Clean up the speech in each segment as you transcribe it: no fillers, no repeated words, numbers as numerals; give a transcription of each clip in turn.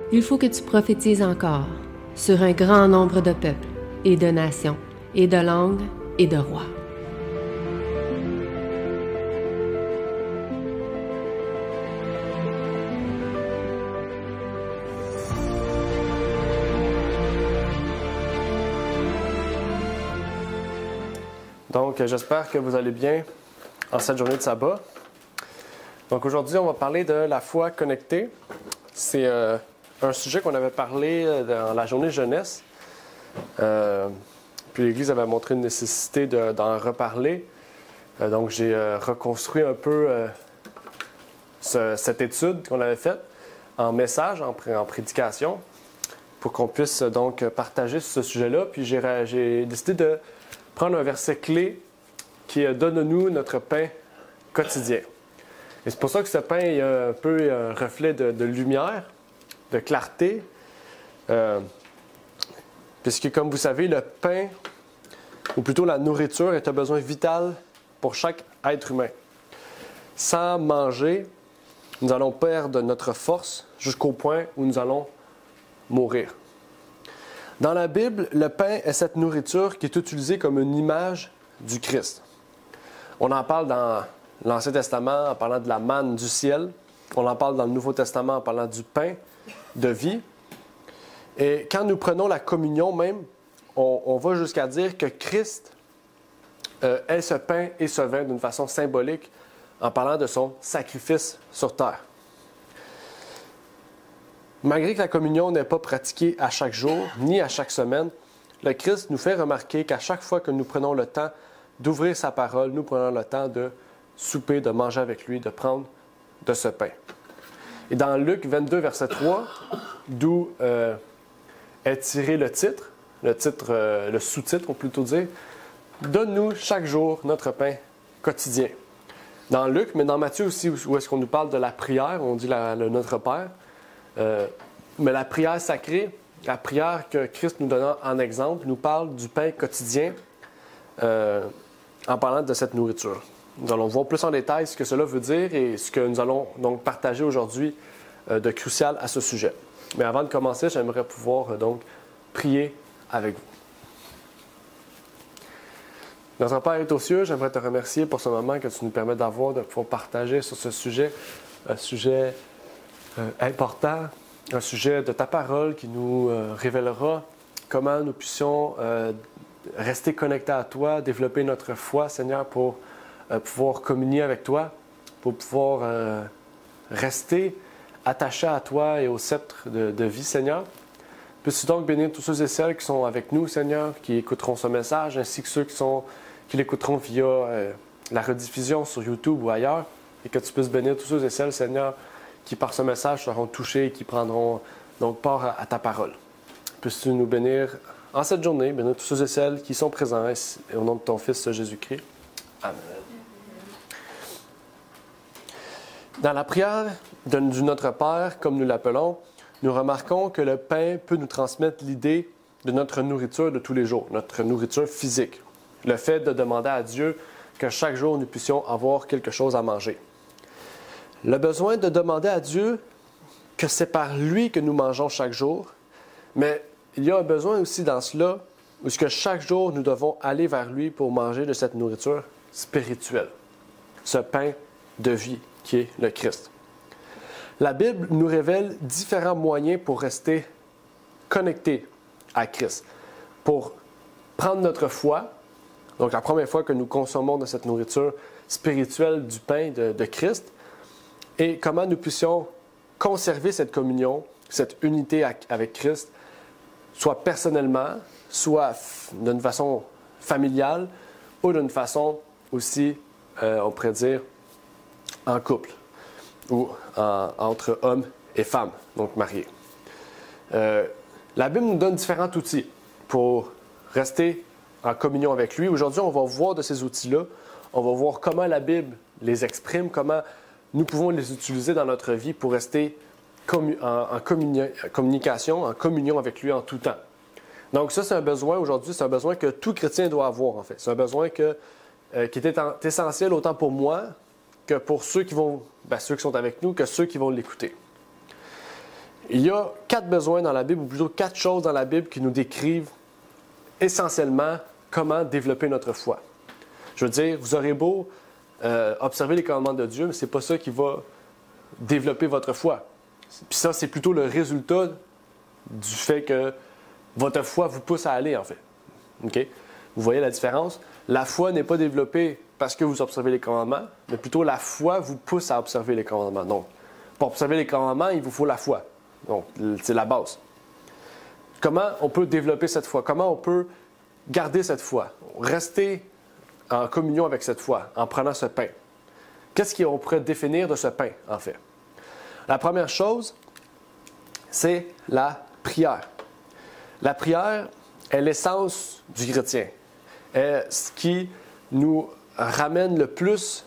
Il faut que tu prophétises encore sur un grand nombre de peuples et de nations et de langues et de rois. Donc, j'espère que vous allez bien en cette journée de sabbat. Donc, aujourd'hui, on va parler de la foi connectée. C'est un sujet qu'on avait parlé dans la journée jeunesse. Puis l'Église avait montré une nécessité d'en reparler. Donc, j'ai reconstruit un peu cette étude qu'on avait faite en message, en prédication, pour qu'on puisse donc partager sur ce sujet-là. Puis j'ai décidé de prendre un verset clé qui est « Donne-nous notre pain quotidien ». Et c'est pour ça que ce pain est un peu un reflet de lumière, de clarté, puisque comme vous savez, le pain, ou plutôt la nourriture, est un besoin vital pour chaque être humain. Sans manger, nous allons perdre notre force jusqu'au point où nous allons mourir. Dans la Bible, le pain est cette nourriture qui est utilisée comme une image du Christ. On en parle dans l'Ancien Testament en parlant de la manne du ciel. On en parle dans le Nouveau Testament en parlant du pain de vie. Et quand nous prenons la communion même, on va jusqu'à dire que Christ est ce pain et ce vin d'une façon symbolique en parlant de son sacrifice sur terre. Malgré que la communion n'est pas pratiquée à chaque jour, ni à chaque semaine, le Christ nous fait remarquer qu'à chaque fois que nous prenons le temps d'ouvrir sa parole, nous prenons le temps de souper, de manger avec lui, de prendre de ce pain. Et dans Luc 22, verset 3, d'où est tiré le sous-titre, on peut plutôt dire, « Donne-nous chaque jour notre pain quotidien ». Dans Luc, mais dans Matthieu aussi, où est-ce qu'on nous parle de la prière, on dit le Notre Père, mais la prière sacrée, la prière que Christ nous donne en exemple, nous parle du pain quotidien en parlant de cette nourriture. Nous allons voir plus en détail ce que cela veut dire et ce que nous allons donc partager aujourd'hui de crucial à ce sujet. Mais avant de commencer, j'aimerais pouvoir donc prier avec vous. Notre Père est aux cieux, j'aimerais te remercier pour ce moment que tu nous permets d'avoir, de pouvoir partager sur ce sujet, un sujet important, un sujet de ta parole qui nous révélera comment nous puissions rester connectés à toi, développer notre foi, Seigneur, pour pouvoir communier avec toi, pour pouvoir rester attachés à toi et au sceptre de vie, Seigneur. Puisses-tu donc bénir tous ceux et celles qui sont avec nous, Seigneur, qui écouteront ce message, ainsi que ceux qui l'écouteront via la rediffusion sur YouTube ou ailleurs, et que tu puisses bénir tous ceux et celles, Seigneur, qui par ce message seront touchés et qui prendront donc part à ta parole. Puisses-tu nous bénir en cette journée, bénir tous ceux et celles qui sont présents, et au nom de ton Fils Jésus-Christ. Amen. Dans la prière du Notre Père, comme nous l'appelons, nous remarquons que le pain peut nous transmettre l'idée de notre nourriture de tous les jours, notre nourriture physique. Le fait de demander à Dieu que chaque jour nous puissions avoir quelque chose à manger. Le besoin de demander à Dieu que c'est par lui que nous mangeons chaque jour, mais il y a un besoin aussi dans cela où chaque jour nous devons aller vers lui pour manger de cette nourriture spirituelle, ce pain de vie qui est le Christ. La Bible nous révèle différents moyens pour rester connectés à Christ, pour prendre notre foi. Donc, la première fois que nous consommons de cette nourriture spirituelle du pain de Christ, et comment nous puissions conserver cette communion, cette unité avec Christ, soit personnellement, soit d'une façon familiale, ou d'une façon aussi, on pourrait dire, en couple, ou entre hommes et femmes, donc mariés. La Bible nous donne différents outils pour rester en communion avec lui. Aujourd'hui, on va voir de ces outils-là. On va voir comment la Bible les exprime, comment nous pouvons les utiliser dans notre vie pour rester en communication, en communion avec lui en tout temps. Donc ça, c'est un besoin aujourd'hui, c'est un besoin que tout chrétien doit avoir en fait. C'est un besoin qui est essentiel autant pour moi que pour ceux qui sont avec nous, que ceux qui vont l'écouter. Il y a 4 besoins dans la Bible, ou plutôt 4 choses dans la Bible qui nous décrivent essentiellement comment développer notre foi. Je veux dire, vous aurez beau observer les commandements de Dieu, mais ce n'est pas ça qui va développer votre foi. Puis ça, c'est plutôt le résultat du fait que votre foi vous pousse à aller, en fait. Okay? Vous voyez la différence? La foi n'est pas développée parce que vous observez les commandements, mais plutôt la foi vous pousse à observer les commandements. Donc, pour observer les commandements, il vous faut la foi. Donc, c'est la base. Comment on peut développer cette foi? Comment on peut garder cette foi? Rester en communion avec cette foi en prenant ce pain. Qu'est-ce qu'on pourrait définir de ce pain, en fait? La première chose, c'est la prière. La prière est l'essence du chrétien, est ce qui nous ramène le plus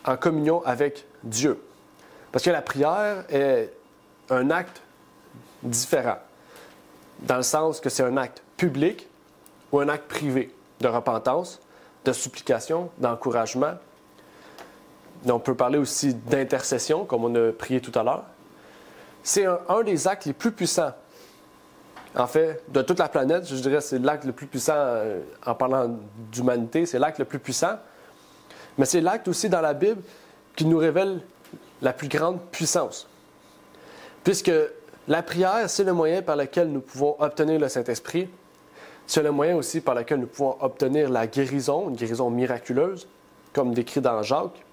en communion avec Dieu. Parce que la prière est un acte différent, dans le sens que c'est un acte public ou un acte privé de repentance, de supplication, d'encouragement. On peut parler aussi d'intercession, comme on a prié tout à l'heure. C'est un des actes les plus puissants, en fait, de toute la planète. Je dirais que c'est l'acte le plus puissant, en parlant d'humanité, c'est l'acte le plus puissant. Mais c'est l'acte aussi dans la Bible qui nous révèle la plus grande puissance. Puisque la prière, c'est le moyen par lequel nous pouvons obtenir le Saint-Esprit. C'est le moyen aussi par lequel nous pouvons obtenir la guérison, une guérison miraculeuse, comme décrit dans Jacques.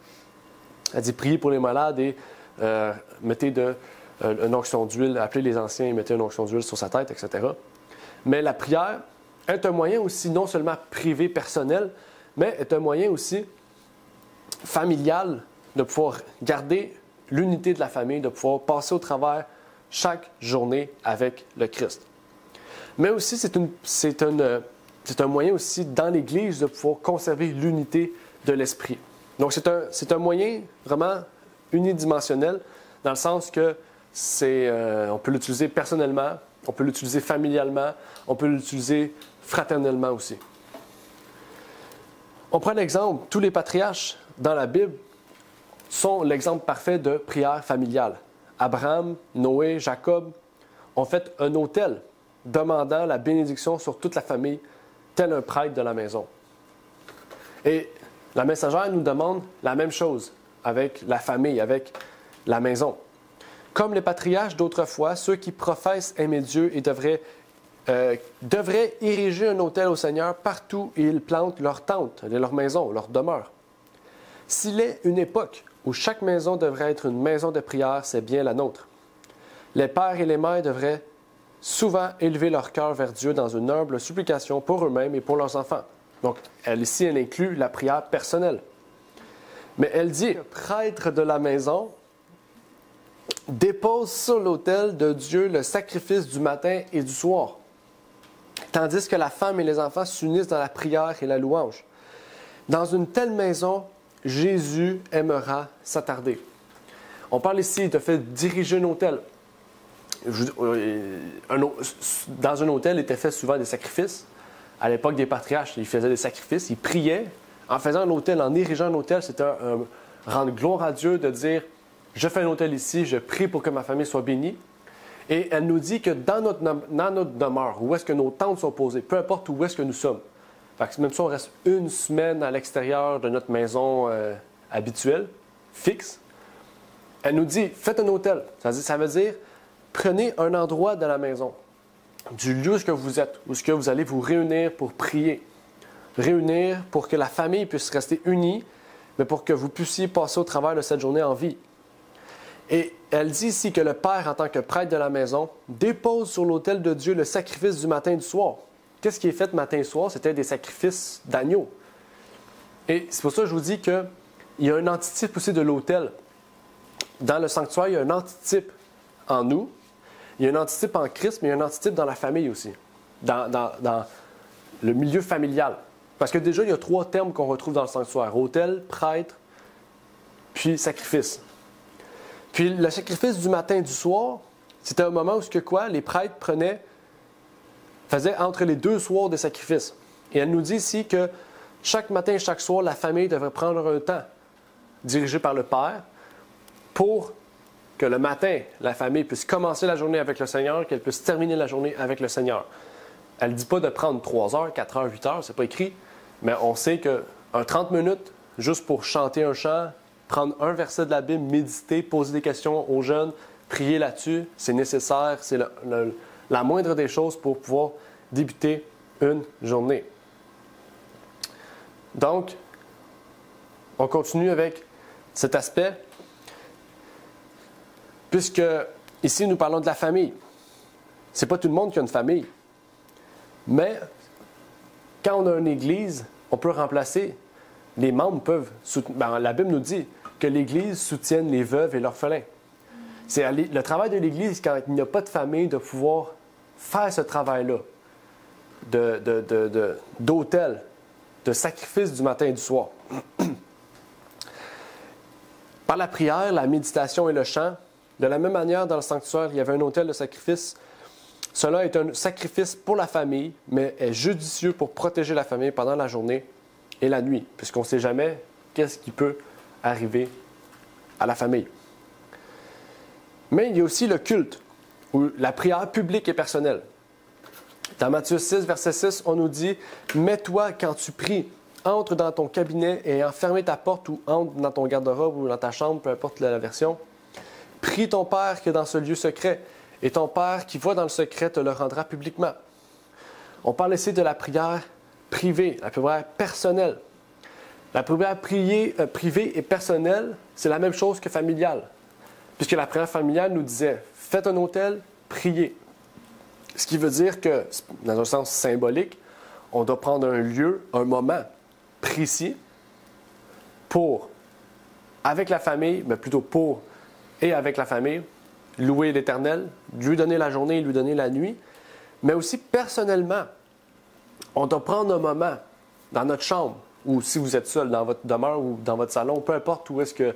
Elle dit « Priez pour les malades et mettez une onction d'huile, appelez les anciens et mettez une onction d'huile sur sa tête, etc. » Mais la prière est un moyen aussi non seulement privé, personnel, mais est un moyen aussi familial de pouvoir garder l'unité de la famille, de pouvoir passer au travers chaque journée avec le Christ. Mais aussi, c'est un moyen aussi dans l'Église de pouvoir conserver l'unité de l'Esprit. Donc, c'est un moyen vraiment unidimensionnel dans le sens que on peut l'utiliser personnellement, on peut l'utiliser familialement, on peut l'utiliser fraternellement aussi. On prend l'exemple, tous les patriarches dans la Bible sont l'exemple parfait de prière familiale. Abraham, Noé, Jacob ont fait un autel demandant la bénédiction sur toute la famille, tel un prêtre de la maison. Et la messagère nous demande la même chose avec la famille, avec la maison. Comme les patriarches d'autrefois, ceux qui professent aimer Dieu et devraient ériger un autel au Seigneur partout où ils plantent leur tente, leur maison, leur demeure. S'il est une époque où chaque maison devrait être une maison de prière, c'est bien la nôtre. Les pères et les mères devraient souvent élever leur cœur vers Dieu dans une humble supplication pour eux-mêmes et pour leurs enfants. Donc, elle inclut la prière personnelle. Mais elle dit, le prêtre de la maison dépose sur l'autel de Dieu le sacrifice du matin et du soir, tandis que la femme et les enfants s'unissent dans la prière et la louange. Dans une telle maison, Jésus aimera s'attarder. On parle ici de fait diriger un autel. Dans un autel étaient faits souvent des sacrifices. À l'époque des patriarches, ils faisaient des sacrifices, ils priaient. En faisant un autel, en érigeant un autel, c'était rendre gloire à Dieu, de dire « Je fais un autel ici, je prie pour que ma famille soit bénie ». Et elle nous dit que dans notre demeure, où est-ce que nos tentes sont posées, peu importe où est-ce que nous sommes, même si on reste une semaine à l'extérieur de notre maison habituelle, fixe, elle nous dit, faites un autel. Ça veut dire, prenez un endroit de la maison, du lieu où vous êtes, où vous allez vous réunir pour prier. Réunir pour que la famille puisse rester unie, mais pour que vous puissiez passer au travers de cette journée en vie. Et elle dit ici que le Père, en tant que prêtre de la maison, dépose sur l'autel de Dieu le sacrifice du matin et du soir. Qu'est-ce qui est fait matin et soir? C'était des sacrifices d'agneaux. Et c'est pour ça que je vous dis qu'il y a un antitype aussi de l'autel. Dans le sanctuaire, il y a un antitype en nous, il y a un antitype en Christ, mais il y a un antitype dans la famille aussi, dans le milieu familial. Parce que déjà, il y a 3 termes qu'on retrouve dans le sanctuaire. Autel, prêtre, puis sacrifice. Puis le sacrifice du matin et du soir, c'était un moment où les prêtres faisaient entre les 2 soirs des sacrifices. Et elle nous dit ici que chaque matin et chaque soir, la famille devrait prendre un temps, dirigé par le Père, pour que le matin, la famille puisse commencer la journée avec le Seigneur, qu'elle puisse terminer la journée avec le Seigneur. Elle ne dit pas de prendre 3 heures, 4 heures, 8 heures, c'est pas écrit, mais on sait qu'un 30 minutes, juste pour chanter un chant, prendre un verset de la Bible, méditer, poser des questions aux jeunes, prier là-dessus, c'est nécessaire, c'est la moindre des choses pour pouvoir débuter une journée. Donc, on continue avec cet aspect, puisque ici nous parlons de la famille. Ce n'est pas tout le monde qui a une famille, mais quand on a une église, on peut remplacer, les membres peuvent, la Bible nous dit que l'église soutienne les veuves et l'orphelin. C'est le travail de l'église, quand il n'y a pas de famille, de pouvoir faire ce travail-là, d'autel, de sacrifice du matin et du soir. Par la prière, la méditation et le chant, de la même manière, dans le sanctuaire, il y avait un autel de sacrifice. Cela est un sacrifice pour la famille, mais est judicieux pour protéger la famille pendant la journée et la nuit, puisqu'on ne sait jamais qu'est-ce qui peut arriver à la famille. Mais il y a aussi le culte, ou la prière publique et personnelle. Dans Matthieu 6, verset 6, on nous dit « Mets-toi quand tu pries, entre dans ton cabinet et ayant fermé ta porte ou entre dans ton garde-robe ou dans ta chambre, peu importe la version. Prie ton Père qui est dans ce lieu secret, et ton Père qui voit dans le secret te le rendra publiquement. » On parle ici de la prière privée, la prière personnelle. La prière privée et personnelle, c'est la même chose que familiale. Puisque la prière familiale nous disait « Faites un autel, priez ». Ce qui veut dire que, dans un sens symbolique, on doit prendre un lieu, un moment précis pour, avec la famille, mais plutôt pour et avec la famille, louer l'Éternel, lui donner la journée et lui donner la nuit, mais aussi personnellement, on doit prendre un moment dans notre chambre, ou si vous êtes seul dans votre demeure ou dans votre salon, peu importe où est-ce que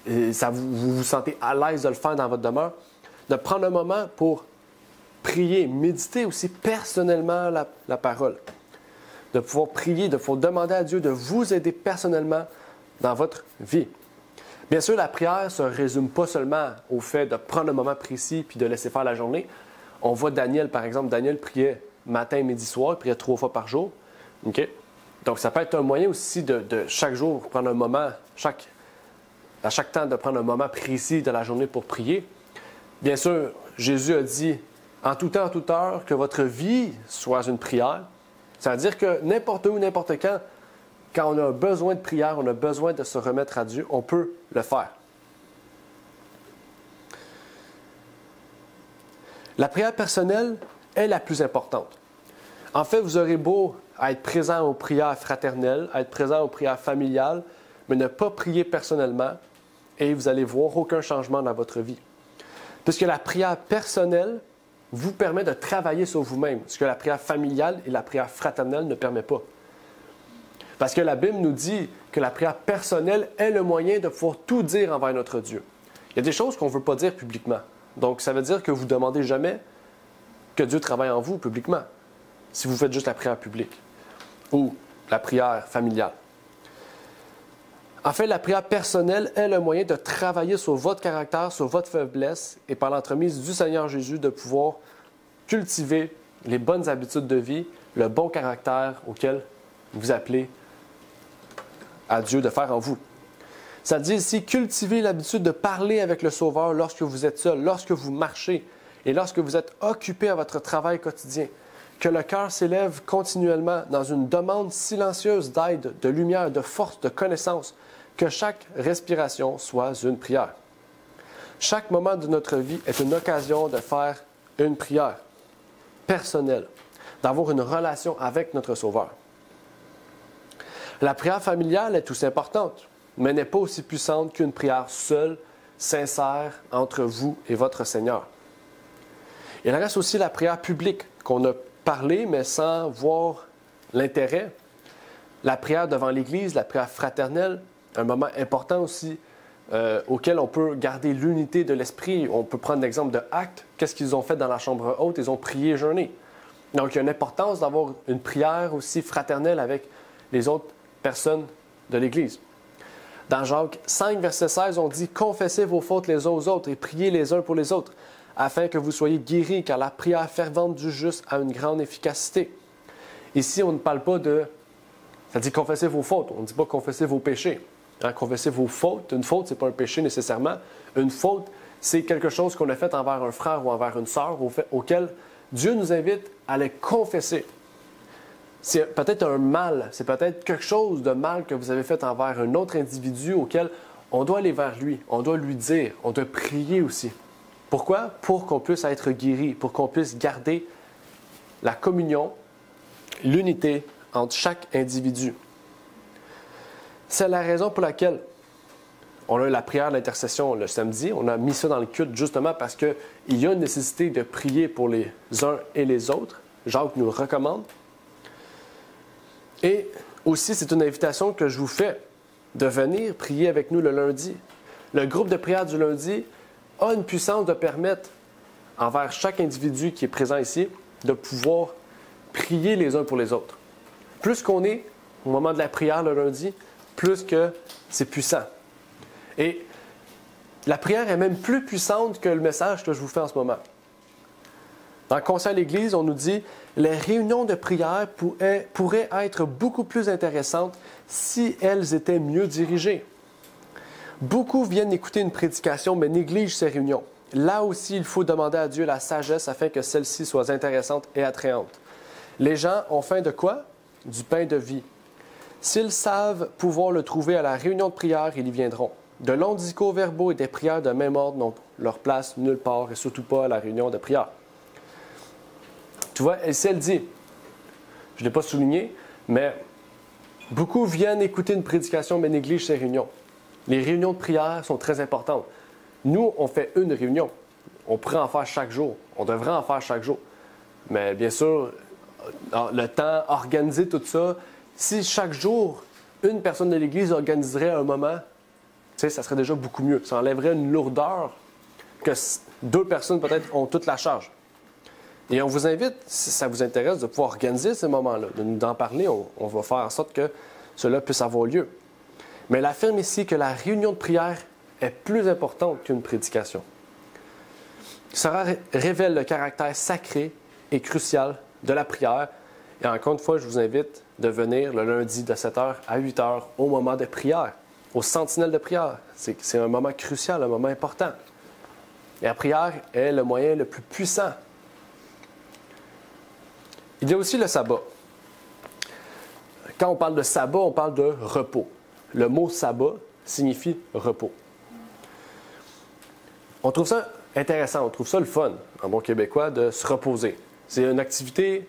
vous vous sentez à l'aise de le faire dans votre demeure, de prendre un moment pour prier, méditer aussi personnellement la parole. De pouvoir prier, de pouvoir demander à Dieu de vous aider personnellement dans votre vie. Bien sûr, la prière ne se résume pas seulement au fait de prendre un moment précis puis de laisser faire la journée. On voit Daniel, par exemple. Daniel priait matin, midi, soir. Il priait 3 fois par jour. Okay? Donc, ça peut être un moyen aussi de chaque jour prendre un moment, à chaque temps de prendre un moment précis de la journée pour prier. Bien sûr, Jésus a dit en tout temps, en toute heure, que votre vie soit une prière. Ça veut dire que n'importe où, n'importe quand on a besoin de prière, on a besoin de se remettre à Dieu, on peut le faire. La prière personnelle est la plus importante. En fait, vous aurez beau être présent aux prières fraternelles, être présent aux prières familiales, mais ne pas prier personnellement, et vous allez voir aucun changement dans votre vie. Puisque la prière personnelle vous permet de travailler sur vous-même, ce que la prière familiale et la prière fraternelle ne permettent pas. Parce que la Bible nous dit que la prière personnelle est le moyen de pouvoir tout dire envers notre Dieu. Il y a des choses qu'on ne veut pas dire publiquement. Donc, ça veut dire que vous ne demandez jamais que Dieu travaille en vous publiquement, si vous faites juste la prière publique ou la prière familiale. En fait, la prière personnelle est le moyen de travailler sur votre caractère, sur votre faiblesse et par l'entremise du Seigneur Jésus de pouvoir cultiver les bonnes habitudes de vie, le bon caractère auquel vous appelez à Dieu de faire en vous. Ça dit ici, cultivez l'habitude de parler avec le Sauveur lorsque vous êtes seul, lorsque vous marchez et lorsque vous êtes occupé à votre travail quotidien. Que le cœur s'élève continuellement dans une demande silencieuse d'aide, de lumière, de force, de connaissance. Que chaque respiration soit une prière. Chaque moment de notre vie est une occasion de faire une prière personnelle, d'avoir une relation avec notre Sauveur. La prière familiale est aussi importante, mais n'est pas aussi puissante qu'une prière seule, sincère, entre vous et votre Seigneur. Il reste aussi la prière publique, qu'on a parlé, mais sans voir l'intérêt. La prière devant l'Église, la prière fraternelle, un moment important aussi auquel on peut garder l'unité de l'esprit. On peut prendre l'exemple de Actes. Qu'est-ce qu'ils ont fait dans la chambre haute? Ils ont prié et jeûné. Donc, il y a une importance d'avoir une prière aussi fraternelle avec les autres personnes de l'Église. Dans Jacques 5, verset 16, on dit « Confessez vos fautes les uns aux autres et priez les uns pour les autres, afin que vous soyez guéris, car la prière fervente du juste a une grande efficacité. » Ici, on ne parle pas de... Ça dit « Confessez vos fautes », on ne dit pas « Confessez vos péchés ». Confessez vos fautes. Une faute, ce n'est pas un péché nécessairement. Une faute, c'est quelque chose qu'on a fait envers un frère ou envers une sœur auquel Dieu nous invite à les confesser. C'est peut-être un mal, c'est peut-être quelque chose de mal que vous avez fait envers un autre individu auquel on doit aller vers lui, on doit lui dire, on doit prier aussi. Pourquoi? Pour qu'on puisse être guéri, pour qu'on puisse garder la communion, l'unité entre chaque individu. C'est la raison pour laquelle on a la prière d'intercession le samedi. On a mis ça dans le culte justement parce qu'il y a une nécessité de prier pour les uns et les autres. Jacques nous le recommande. Et aussi, c'est une invitation que je vous fais de venir prier avec nous le lundi. Le groupe de prière du lundi a une puissance de permettre envers chaque individu qui est présent ici de pouvoir prier les uns pour les autres. Plus qu'on est au moment de la prière le lundi, plus que c'est puissant. Et la prière est même plus puissante que le message que je vous fais en ce moment. Dans le Conseil à l'Église, on nous dit « Les réunions de prière pourraient être beaucoup plus intéressantes si elles étaient mieux dirigées. Beaucoup viennent écouter une prédication mais négligent ces réunions. Là aussi, il faut demander à Dieu la sagesse afin que celle-ci soit intéressante et attrayante. Les gens ont faim de quoi? Du pain de vie. S'ils savent pouvoir le trouver à la réunion de prière, ils y viendront. De longs discours verbaux et des prières de même ordre n'ont leur place nulle part et surtout pas à la réunion de prière. » Tu vois, ici elle dit, je ne l'ai pas souligné, mais beaucoup viennent écouter une prédication mais négligent ces réunions. Les réunions de prière sont très importantes. Nous, on fait une réunion. On pourrait en faire chaque jour. On devrait en faire chaque jour. Mais bien sûr, le temps, organiser tout ça, si chaque jour, une personne de l'Église organiserait un moment, ça serait déjà beaucoup mieux. Ça enlèverait une lourdeur que deux personnes peut-être ont toute la charge. Et on vous invite, si ça vous intéresse, de pouvoir organiser ces moments-là, de nous en parler. On va faire en sorte que cela puisse avoir lieu. Mais elle affirme ici que la réunion de prière est plus importante qu'une prédication. Cela révèle le caractère sacré et crucial de la prière. Et encore une fois, je vous invite de venir le lundi de 7h à 8h au moment de prière, au sentinelle de prière. C'est un moment crucial, un moment important. Et la prière est le moyen le plus puissant. Il y a aussi le sabbat. Quand on parle de sabbat, on parle de repos. Le mot sabbat signifie repos. On trouve ça intéressant, on trouve ça le fun, en bon québécois, de se reposer. C'est une activité,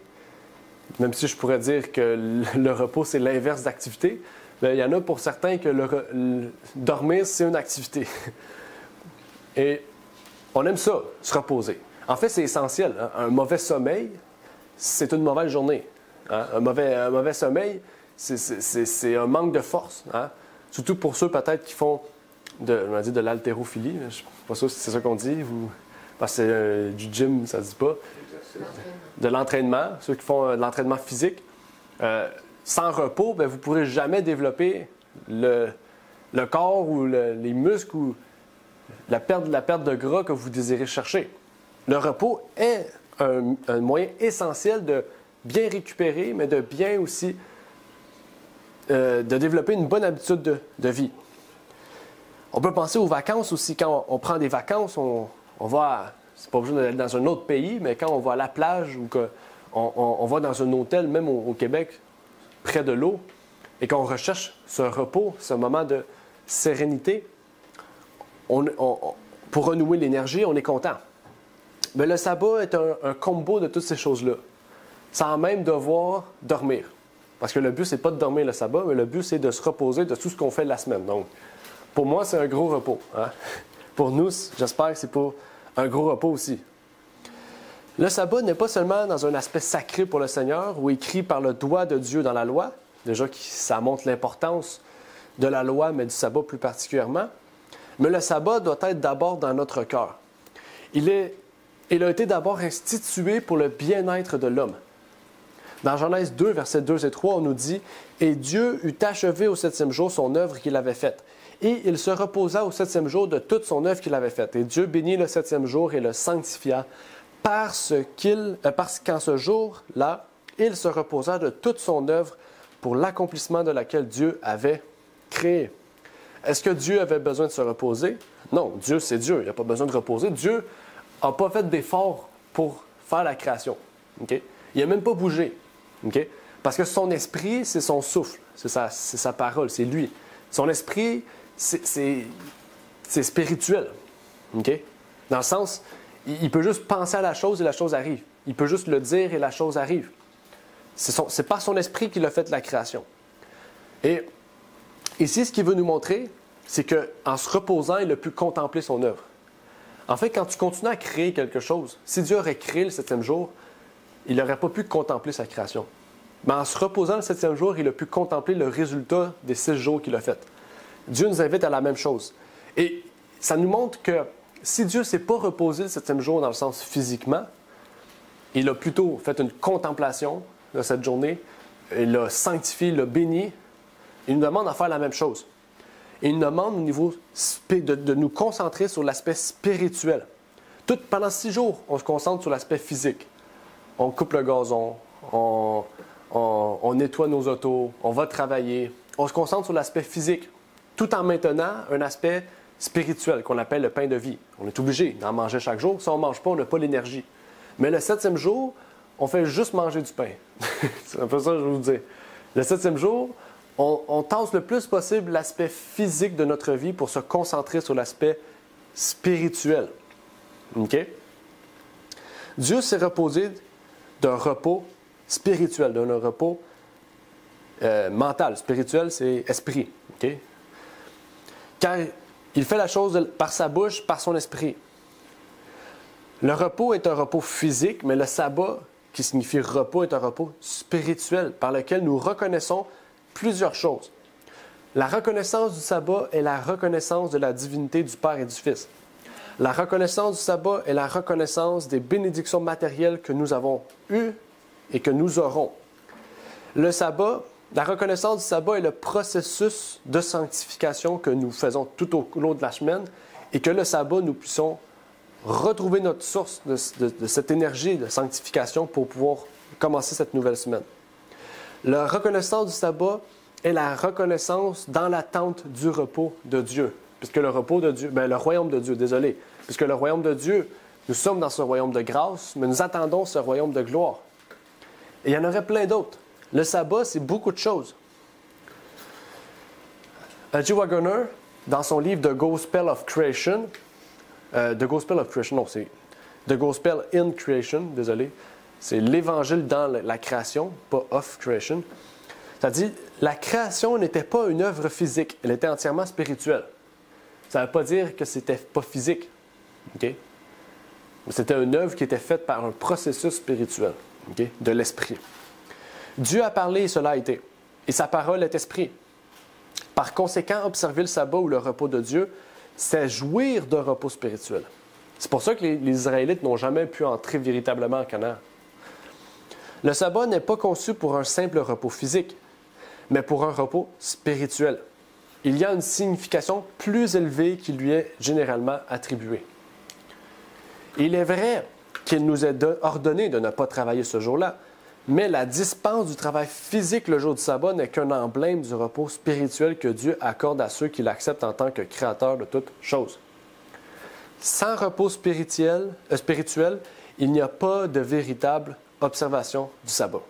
même si je pourrais dire que le repos, c'est l'inverse d'activité, mais il y en a pour certains que dormir, c'est une activité. Et on aime ça, se reposer. En fait, c'est essentiel. Hein? Un mauvais sommeil, c'est une mauvaise journée. Hein? Un mauvais sommeil, c'est un manque de force. Hein? Surtout pour ceux peut-être qui font de l'haltérophilie. Je ne sais pas si c'est ça qu'on dit. Parce que c'est du gym, ça ne se dit pas. De l'entraînement, ceux qui font de l'entraînement physique. Sans repos, bien, vous ne pourrez jamais développer le corps ou les muscles ou la perte de gras que vous désirez chercher. Le repos est un moyen essentiel de bien récupérer, mais de bien aussi de développer une bonne habitude de vie. On peut penser aux vacances aussi. Quand on prend des vacances, on va, c'est pas besoin d'aller dans un autre pays, mais quand on va à la plage ou qu'on va dans un hôtel, même au Québec, près de l'eau, et qu'on recherche ce repos, ce moment de sérénité, pour renouer l'énergie, on est content. Mais le sabbat est un combo de toutes ces choses-là, sans même devoir dormir. Parce que le but, c'est pas de dormir le sabbat, mais le but, c'est de se reposer de tout ce qu'on fait la semaine. Donc, pour moi, c'est un gros repos. Hein? Pour nous, j'espère que c'est pas un gros repos aussi. Le sabbat n'est pas seulement dans un aspect sacré pour le Seigneur ou écrit par le doigt de Dieu dans la loi. Déjà, ça montre l'importance de la loi, mais du sabbat plus particulièrement. Mais le sabbat doit être d'abord dans notre cœur. Il a été d'abord institué pour le bien-être de l'homme. Dans Genèse 2, versets 2 et 3, on nous dit « Et Dieu eut achevé au 7e jour son œuvre qu'il avait faite. Et il se reposa au septième jour de toute son œuvre qu'il avait faite. Et Dieu bénit le septième jour et le sanctifia, parce qu'en ce jour-là, il se reposa de toute son œuvre pour l'accomplissement de laquelle Dieu avait créé. Est-ce que Dieu avait besoin de se reposer? Non, Dieu, c'est Dieu. Il n'a pas besoin de reposer. Dieu n'a pas fait d'effort pour faire la création. Okay? Il n'a même pas bougé. Okay? Parce que son esprit, c'est son souffle. C'est sa parole, c'est lui. Son esprit, c'est spirituel. Okay? Dans le sens, il peut juste penser à la chose et la chose arrive. Il peut juste le dire et la chose arrive. C'est par son esprit qu'il a fait la création. Et ici, ce qu'il veut nous montrer, c'est qu'en se reposant, il a pu contempler son œuvre. En fait, quand tu continues à créer quelque chose, si Dieu aurait créé le septième jour, il n'aurait pas pu contempler sa création. Mais en se reposant le septième jour, il a pu contempler le résultat des 6 jours qu'il a fait. Dieu nous invite à la même chose. Et ça nous montre que si Dieu ne s'est pas reposé le septième jour dans le sens physiquement, il a plutôt fait une contemplation de cette journée, il l'a sanctifié, il l'a béni. Il nous demande de faire la même chose. Il nous demande au niveau de nous concentrer sur l'aspect spirituel. Pendant 6 jours, on se concentre sur l'aspect physique. On coupe le gazon, on nettoie nos autos, on va travailler. On se concentre sur l'aspect physique, tout en maintenant un aspect spirituel qu'on appelle le pain de vie. On est obligé d'en manger chaque jour. Si on ne mange pas, on n'a pas l'énergie. Mais le 7e jour, on fait juste manger du pain. C'est un peu ça que je veux vous dire. Le 7e jour, on tasse le plus possible l'aspect physique de notre vie pour se concentrer sur l'aspect spirituel. OK? Dieu s'est reposé d'un repos spirituel, d'un repos mental. Spirituel, c'est esprit. OK? Car il fait la chose par sa bouche, par son esprit. Le repos est un repos physique, mais le sabbat, qui signifie repos, est un repos spirituel par lequel nous reconnaissons plusieurs choses. La reconnaissance du sabbat est la reconnaissance de la divinité du Père et du Fils. La reconnaissance du sabbat est la reconnaissance des bénédictions matérielles que nous avons eues et que nous aurons. Le sabbat, la reconnaissance du sabbat est le processus de sanctification que nous faisons tout au long de la semaine et que le sabbat, nous puissions retrouver notre source de cette énergie de sanctification pour pouvoir commencer cette nouvelle semaine. La reconnaissance du sabbat est la reconnaissance dans l'attente du repos de Dieu. Puisque le repos de Dieu, le royaume de Dieu, désolé. Puisque le royaume de Dieu, nous sommes dans ce royaume de grâce, mais nous attendons ce royaume de gloire. Et il y en aurait plein d'autres. Le sabbat, c'est beaucoup de choses. J. Waggoner, dans son livre The Gospel of Creation, The Gospel of Creation, non, c'est The Gospel in Creation, désolé. C'est l'évangile dans la création, pas of creation. Ça dit, la création n'était pas une œuvre physique, elle était entièrement spirituelle. Ça ne veut pas dire que c'était pas physique, ok? C'était une œuvre qui était faite par un processus spirituel, ok? De l'esprit. Dieu a parlé et cela a été, et sa parole est esprit. Par conséquent, observer le sabbat ou le repos de Dieu, c'est jouir d'un repos spirituel. C'est pour ça que les Israélites n'ont jamais pu entrer véritablement en Canaan. Le sabbat n'est pas conçu pour un simple repos physique, mais pour un repos spirituel. Il y a une signification plus élevée qui lui est généralement attribuée. Il est vrai qu'il nous est ordonné de ne pas travailler ce jour-là, mais la dispense du travail physique le jour du sabbat n'est qu'un emblème du repos spirituel que Dieu accorde à ceux qui l'acceptent en tant que créateur de toutes choses. Sans repos spirituel, il n'y a pas de véritable observation du sabbat.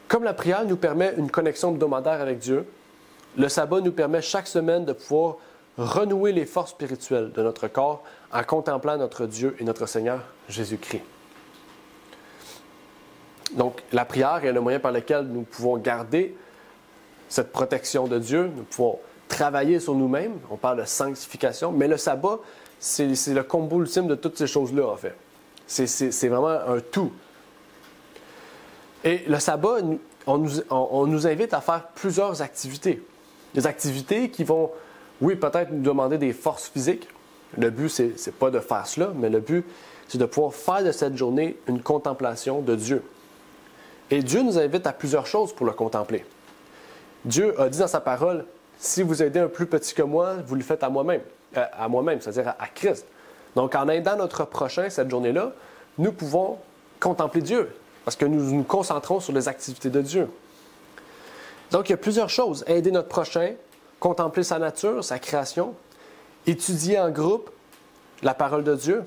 Comme la prière nous permet une connexion hebdomadaire avec Dieu, le sabbat nous permet chaque semaine de pouvoir renouer les forces spirituelles de notre corps en contemplant notre Dieu et notre Seigneur Jésus-Christ. Donc, la prière est le moyen par lequel nous pouvons garder cette protection de Dieu, nous pouvons travailler sur nous-mêmes, on parle de sanctification, mais le sabbat, c'est le combo ultime de toutes ces choses-là, en fait. C'est vraiment un tout. Et le sabbat, on nous invite à faire plusieurs activités. Des activités qui vont, oui, peut-être nous demander des forces physiques. Le but, c'est pas de faire cela, mais le but, c'est de pouvoir faire de cette journée une contemplation de Dieu. Et Dieu nous invite à plusieurs choses pour le contempler. Dieu a dit dans sa parole, si vous aidez un plus petit que moi, vous le faites à moi-même, c'est-à-dire à Christ. Donc, en aidant notre prochain cette journée-là, nous pouvons contempler Dieu, parce que nous nous concentrons sur les activités de Dieu. Donc, il y a plusieurs choses. Aider notre prochain, contempler sa nature, sa création, étudier en groupe la parole de Dieu,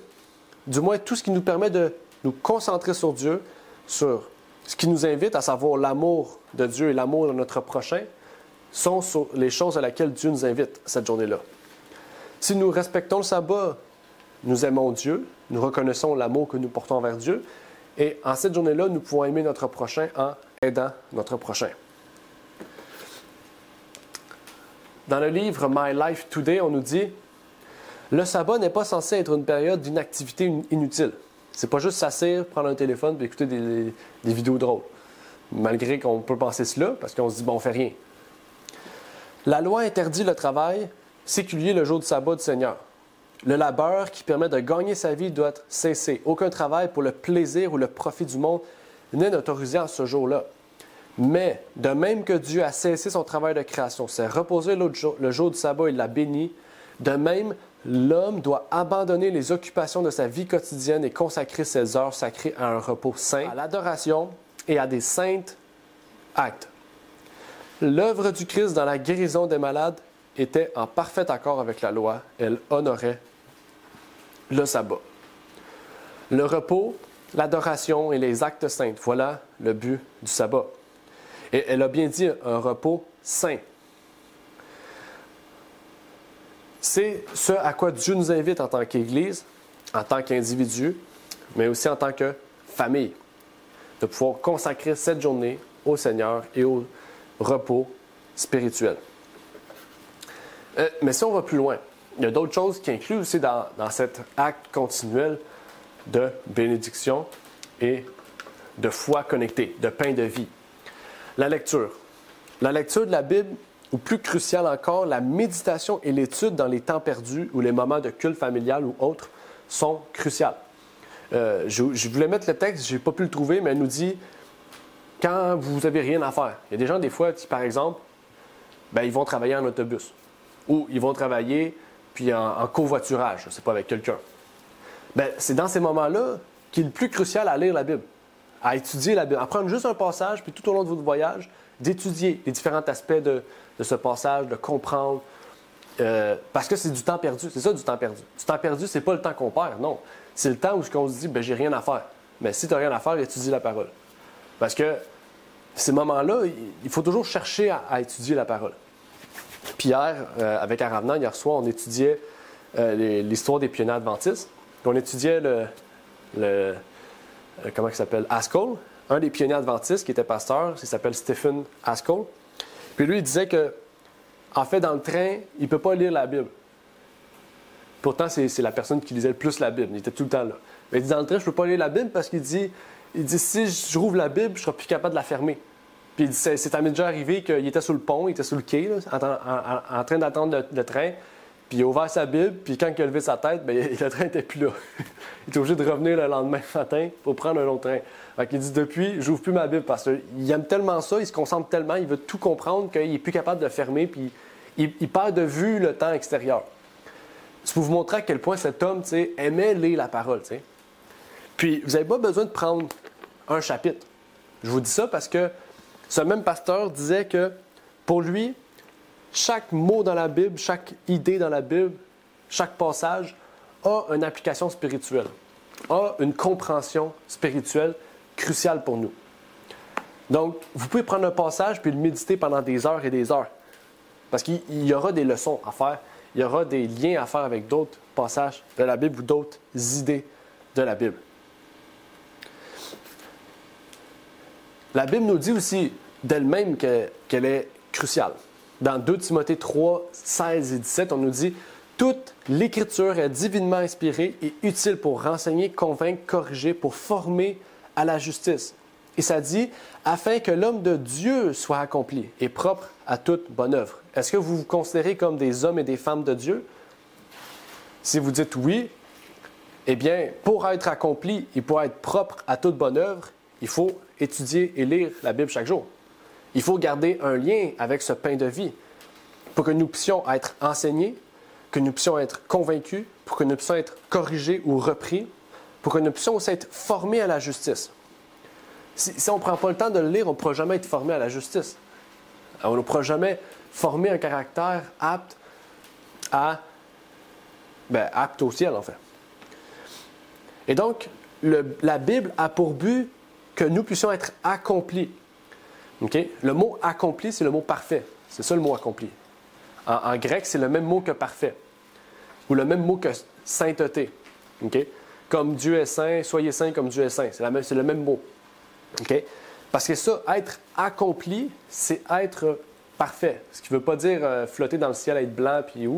du moins tout ce qui nous permet de nous concentrer sur Dieu, sur ce qui nous invite à savoir l'amour de Dieu et l'amour de notre prochain, sont sur les choses à laquelle Dieu nous invite cette journée-là. Si nous respectons le sabbat, nous aimons Dieu, nous reconnaissons l'amour que nous portons envers Dieu, et en cette journée-là, nous pouvons aimer notre prochain en aidant notre prochain. Dans le livre My Life Today, on nous dit « Le sabbat n'est pas censé être une période d'inactivité inutile. C'est pas juste s'asseoir, prendre un téléphone et écouter des vidéos drôles. Malgré qu'on peut penser cela, parce qu'on se dit « bon, on fait rien ». La loi interdit le travail séculier le jour du sabbat du Seigneur. Le labeur qui permet de gagner sa vie doit cesser. Aucun travail pour le plaisir ou le profit du monde n'est autorisé en ce jour-là. Mais, de même que Dieu a cessé son travail de création, s'est reposé le jour du sabbat et l'a béni, de même, l'homme doit abandonner les occupations de sa vie quotidienne et consacrer ses heures sacrées à un repos saint, à l'adoration et à des saints actes. L'œuvre du Christ dans la guérison des malades était en parfait accord avec la loi. Elle honorait le sabbat. Le repos, l'adoration et les actes saints, voilà le but du sabbat. Et elle a bien dit un repos saint. C'est ce à quoi Dieu nous invite en tant qu'Église, en tant qu'individu, mais aussi en tant que famille, de pouvoir consacrer cette journée au Seigneur et au repos spirituel. Mais si on va plus loin, il y a d'autres choses qui incluent aussi dans cet acte continuel de bénédiction et de foi connectée, de pain de vie. La lecture. La lecture de la Bible, ou plus crucial encore, la méditation et l'étude dans les temps perdus ou les moments de culte familial ou autres sont cruciales. Je voulais mettre le texte, je n'ai pas pu le trouver, mais elle nous dit quand vous n'avez rien à faire. Il y a des gens, des fois, qui, par exemple, ils vont travailler en autobus ou ils vont travailler puis en covoiturage, je ne sais pas, avec quelqu'un. C'est dans ces moments-là qu'il est le plus crucial à lire la Bible, à étudier la Bible, à prendre juste un passage, puis tout au long de votre voyage, d'étudier les différents aspects de ce passage, de comprendre, parce que c'est du temps perdu, c'est ça du temps perdu. Du temps perdu, c'est pas le temps qu'on perd, non. C'est le temps où on se dit, j'ai rien à faire. Mais si tu n'as rien à faire, étudie la parole. Parce que ces moments-là, il faut toujours chercher à étudier la parole. Puis hier, avec Aravna, hier soir, on étudiait l'histoire des pionniers adventistes. On étudiait comment il s'appelle? Haskell, un des pionniers adventistes qui était pasteur, il s'appelle Stephen Haskell. Puis lui, il disait que, en fait, dans le train, il ne peut pas lire la Bible. Pourtant, c'est la personne qui lisait le plus la Bible. Il était tout le temps là. Mais il dit, dans le train, je ne peux pas lire la Bible parce qu'il dit, si je rouvre la Bible, je ne serai plus capable de la fermer. Puis il dit, c'est déjà arrivé qu'il était sur le pont, il était sur le quai, là, en train d'attendre le train. Puis il a ouvert sa Bible, puis quand il a levé sa tête, le train n'était plus là. Il était obligé de revenir le lendemain matin pour prendre un autre train. Donc il dit, depuis, je n'ouvre plus ma Bible parce qu'il aime tellement ça, il se concentre tellement, il veut tout comprendre qu'il n'est plus capable de le fermer, puis il perd de vue le temps extérieur. C'est pour vous montrer à quel point cet homme aimait lire la parole. T'sais. Puis vous n'avez pas besoin de prendre un chapitre. Je vous dis ça parce que ce même pasteur disait que pour lui, chaque mot dans la Bible, chaque idée dans la Bible, chaque passage a une application spirituelle, a une compréhension spirituelle cruciale pour nous. Donc, vous pouvez prendre un passage puis le méditer pendant des heures et des heures. Parce qu'il y aura des leçons à faire, il y aura des liens à faire avec d'autres passages de la Bible ou d'autres idées de la Bible. La Bible nous dit aussi d'elle-même qu'elle est cruciale. Dans 2 Timothée 3, 16 et 17, on nous dit « Toute l'Écriture est divinement inspirée et utile pour renseigner, convaincre, corriger, pour former à la justice. » Et ça dit « Afin que l'homme de Dieu soit accompli et propre à toute bonne œuvre. » Est-ce que vous vous considérez comme des hommes et des femmes de Dieu? Si vous dites oui, eh bien, pour être accompli et pour être propre à toute bonne œuvre, il faut étudier et lire la Bible chaque jour. Il faut garder un lien avec ce pain de vie pour que nous puissions être enseignés, que nous puissions être convaincus, pour que nous puissions être corrigés ou repris, pour que nous puissions aussi être formés à la justice. Si on ne prend pas le temps de le lire, on ne pourra jamais être formé à la justice. On ne pourra jamais former un caractère apte apte au ciel, en fait. Et donc, la Bible a pour but que nous puissions être accomplis. Okay? Le mot accompli, c'est le mot parfait. C'est ça le mot accompli. En grec, c'est le même mot que parfait. Ou le même mot que sainteté. Okay? Comme Dieu est saint, soyez saints comme Dieu est saint. C'est le même mot. Okay? Parce que ça, être accompli, c'est être parfait. Ce qui ne veut pas dire flotter dans le ciel, être blanc, puis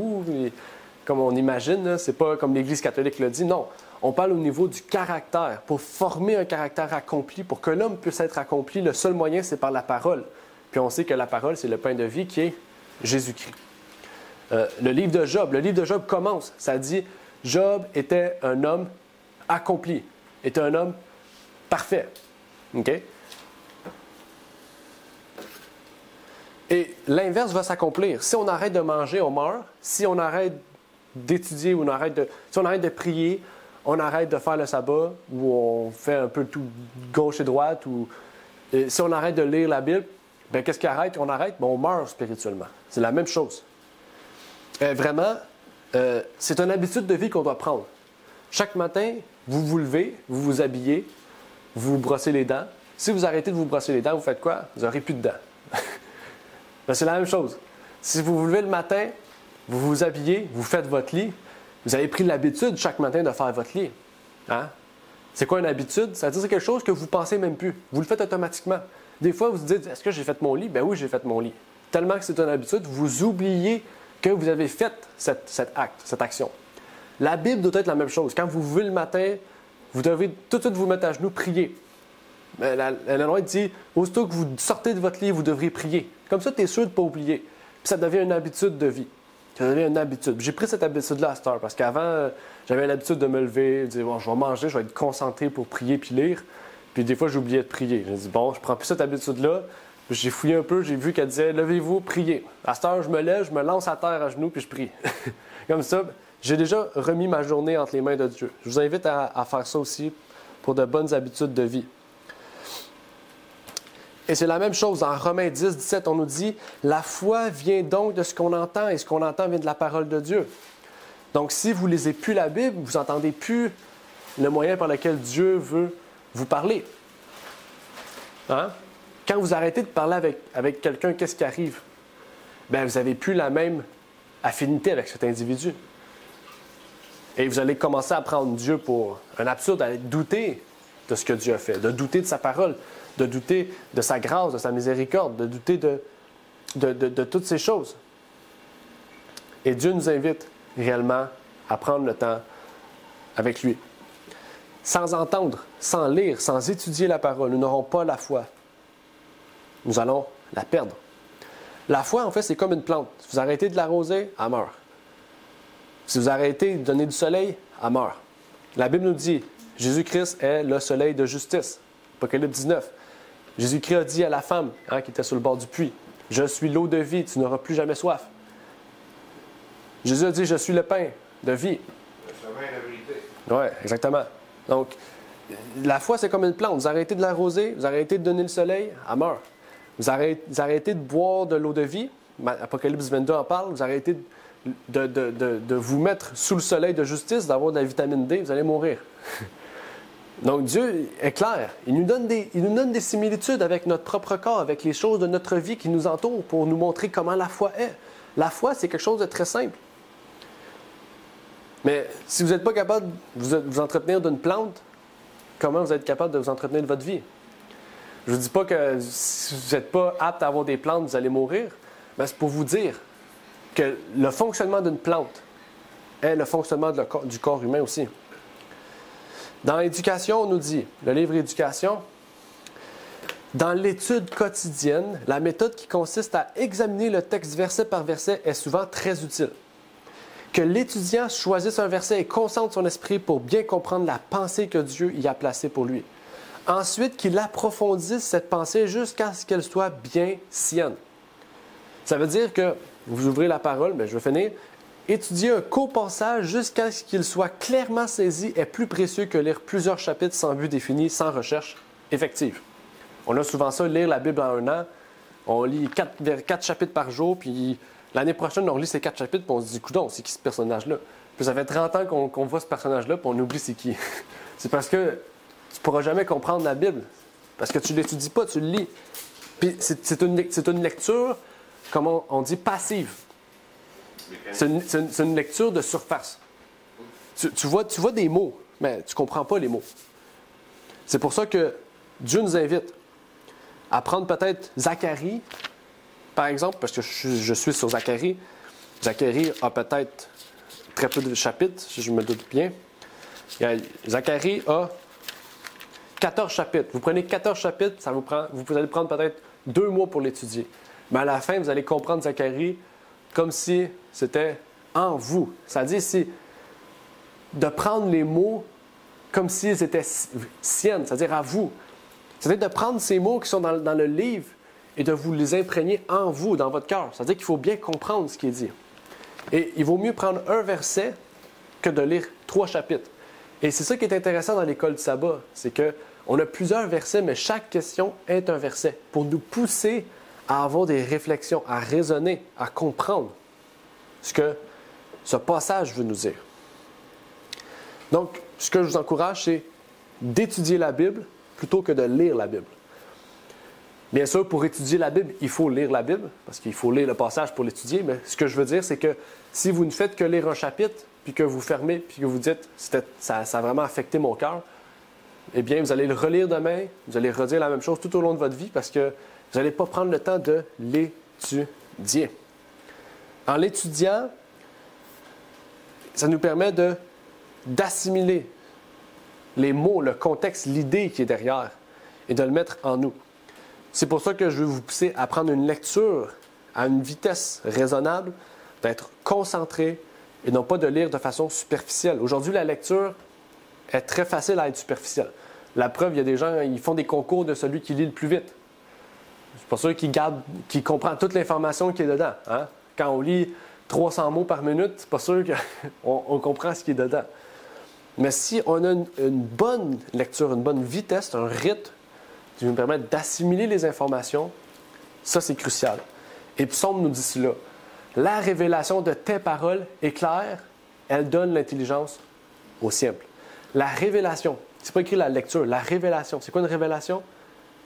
comme on imagine, c'est pas comme l'Église catholique le dit. Non, on parle au niveau du caractère. Pour former un caractère accompli, pour que l'homme puisse être accompli, le seul moyen, c'est par la parole. Puis on sait que la parole, c'est le pain de vie qui est Jésus-Christ. Le livre de Job commence. Ça dit, Job était un homme accompli, était un homme parfait. OK? Et l'inverse va s'accomplir. Si on arrête de manger, on meurt. Si on arrête d'étudier ou si on arrête de prier, on arrête de faire le sabbat ou on fait un peu tout gauche et droite. Si on arrête de lire la Bible, bien, qu'est-ce qui arrête? On arrête, mais on meurt spirituellement. C'est la même chose. Vraiment, c'est une habitude de vie qu'on doit prendre. Chaque matin, vous vous levez, vous vous habillez, vous vous brossez les dents. Si vous arrêtez de vous brosser les dents, vous faites quoi? Vous n'aurez plus de dents. Ben, c'est la même chose. Si vous vous levez le matin, vous vous habillez, vous faites votre lit, vous avez pris l'habitude chaque matin de faire votre lit. Hein? C'est quoi une habitude? Ça veut dire que c'est quelque chose que vous ne pensez même plus. Vous le faites automatiquement. Des fois, vous vous dites, est-ce que j'ai fait mon lit? Ben oui, j'ai fait mon lit. Tellement que c'est une habitude, vous oubliez que vous avez fait cet acte, cette action. La Bible doit être la même chose. Quand vous vous levez le matin, vous devez tout de suite vous mettre à genoux, prier. La loi dit, aussitôt que vous sortez de votre lit, vous devrez prier. Comme ça, tu es sûr de ne pas oublier. Puis ça devient une habitude de vie. Ça devient une habitude. J'ai pris cette habitude-là à cette heure, parce qu'avant, j'avais l'habitude de me lever, de dire, bon, je vais manger, je vais être concentré pour prier puis lire. Puis des fois, j'oubliais de prier. J'ai dit, bon, je prends plus cette habitude-là. J'ai fouillé un peu, j'ai vu qu'elle disait, levez-vous, priez. À cette heure, je me lève, je me lance à terre à genoux, puis je prie. Comme ça, j'ai déjà remis ma journée entre les mains de Dieu. Je vous invite à faire ça aussi pour de bonnes habitudes de vie. Et c'est la même chose, en Romains 10, 17, on nous dit « La foi vient donc de ce qu'on entend, et ce qu'on entend vient de la parole de Dieu. » Donc, si vous ne lisez plus la Bible, vous n'entendez plus le moyen par lequel Dieu veut vous parler. Hein? Quand vous arrêtez de parler avec quelqu'un, qu'est-ce qui arrive? Bien, vous n'avez plus la même affinité avec cet individu. Et vous allez commencer à prendre Dieu pour un absurde, à douter de ce que Dieu a fait, de douter de sa parole, de douter de sa grâce, de sa miséricorde, de douter de toutes ces choses. Et Dieu nous invite réellement à prendre le temps avec lui. Sans entendre, sans lire, sans étudier la parole, nous n'aurons pas la foi. Nous allons la perdre. La foi, en fait, c'est comme une plante. Si vous arrêtez de l'arroser, elle meurt. Si vous arrêtez de donner du soleil, elle meurt. La Bible nous dit, Jésus-Christ est le soleil de justice. Apocalypse 19. Jésus-Christ a dit à la femme qui était sur le bord du puits, « Je suis l'eau de vie, tu n'auras plus jamais soif. » Jésus a dit, « Je suis le pain de vie. » Le chemin et la vérité. Oui, exactement. Donc, la foi, c'est comme une plante. Vous arrêtez de l'arroser, vous arrêtez de donner le soleil, elle meurt. Vous arrêtez de boire de l'eau de vie, Apocalypse 22 en parle, vous arrêtez de vous mettre sous le soleil de justice, d'avoir de la vitamine D, vous allez mourir. Donc Dieu est clair. Il nous donne des similitudes avec notre propre corps, avec les choses de notre vie qui nous entourent pour nous montrer comment la foi est. La foi, c'est quelque chose de très simple. Mais si vous n'êtes pas capable de vous entretenir d'une plante, comment vous êtes capable de vous entretenir de votre vie? Je ne vous dis pas que si vous n'êtes pas apte à avoir des plantes, vous allez mourir. Mais c'est pour vous dire que le fonctionnement d'une plante est le fonctionnement du corps humain aussi. Dans l'éducation, on nous dit, le livre Éducation, dans l'étude quotidienne, la méthode qui consiste à examiner le texte verset par verset est souvent très utile. Que l'étudiant choisisse un verset et concentre son esprit pour bien comprendre la pensée que Dieu y a placée pour lui. Ensuite, qu'il approfondisse cette pensée jusqu'à ce qu'elle soit bien sienne. Ça veut dire que vous ouvrez la parole, je vais finir. Étudier un court passage jusqu'à ce qu'il soit clairement saisi est plus précieux que lire plusieurs chapitres sans but défini, sans recherche effective. On a souvent ça, lire la Bible en un an. On lit 4 chapitres par jour, puis l'année prochaine, on lit ces 4 chapitres, puis on se dit, coudonc, c'est qui ce personnage-là? Puis ça fait 30 ans qu'on voit ce personnage-là, puis on oublie c'est qui. C'est parce que tu ne pourras jamais comprendre la Bible, parce que tu ne l'étudies pas, tu le lis. Puis c'est une lecture, comme on dit, passive. C'est une lecture de surface. Tu vois des mots, mais tu ne comprends pas les mots. C'est pour ça que Dieu nous invite à prendre peut-être Zacharie, par exemple, parce que je suis sur Zacharie. Zacharie a peut-être très peu de chapitres, si je me doute bien. Zacharie a 14 chapitres. Vous prenez 14 chapitres, vous allez prendre peut-être 2 mois pour l'étudier. Mais à la fin, vous allez comprendre Zacharie comme si c'était en vous. C'est-à-dire de prendre les mots comme s'ils étaient siennes, c'est-à-dire à vous. C'est-à-dire de prendre ces mots qui sont dans le livre et de vous les imprégner en vous, dans votre cœur. C'est-à-dire qu'il faut bien comprendre ce qui est dit. Et il vaut mieux prendre un verset que de lire 3 chapitres. Et c'est ça qui est intéressant dans l'école du sabbat, c'est qu'on a plusieurs versets, mais chaque question est un verset pour nous pousser à avoir des réflexions, à raisonner, à comprendre ce que ce passage veut nous dire. Donc, ce que je vous encourage, c'est d'étudier la Bible plutôt que de lire la Bible. Bien sûr, pour étudier la Bible, il faut lire la Bible, parce qu'il faut lire le passage pour l'étudier, mais ce que je veux dire, c'est que si vous ne faites que lire un chapitre, puis que vous fermez, puis que vous dites « ça a vraiment affecté mon cœur », eh bien, vous allez le relire demain, vous allez redire la même chose tout au long de votre vie, parce que vous n'allez pas prendre le temps de l'étudier. En l'étudiant, ça nous permet d'assimiler les mots, le contexte, l'idée qui est derrière, et de le mettre en nous. C'est pour ça que je veux vous pousser à prendre une lecture à une vitesse raisonnable, d'être concentré et non pas de lire de façon superficielle. Aujourd'hui, la lecture est très facile à être superficielle. La preuve, il y a des gens, ils font des concours de celui qui lit le plus vite. C'est pas sûr qu'il comprend toute l'information qui est dedans. Hein? Quand on lit 300 mots par minute, c'est pas sûr qu'on comprend ce qui est dedans. Mais si on a une bonne lecture, une bonne vitesse, un rythme qui nous permet d'assimiler les informations, ça c'est crucial. Et Psaume nous dit cela. La révélation de tes paroles est claire, elle donne l'intelligence au simple. La révélation, c'est pas écrit la lecture, la révélation. C'est quoi une révélation?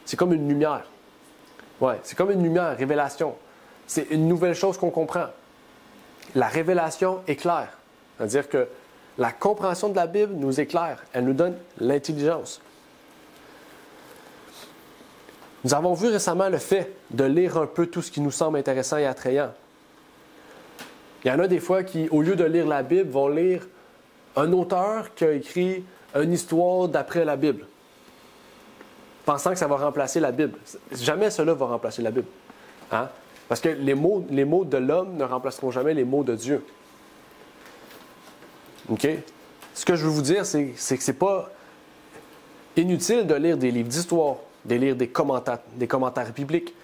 C'est comme une lumière. Ouais, c'est comme une lumière, révélation. C'est une nouvelle chose qu'on comprend. La révélation est claire. C'est-à-dire que la compréhension de la Bible nous éclaire, elle nous donne l'intelligence. Nous avons vu récemment le fait de lire un peu tout ce qui nous semble intéressant et attrayant. Il y en a des fois qui, au lieu de lire la Bible, vont lire un auteur qui a écrit une histoire d'après la Bible, pensant que ça va remplacer la Bible. Jamais cela va remplacer la Bible. Hein? Parce que les mots de l'homme ne remplaceront jamais les mots de Dieu. OK? Ce que je veux vous dire, c'est que ce n'est pas inutile de lire des livres d'histoire, de lire des commentaires bibliques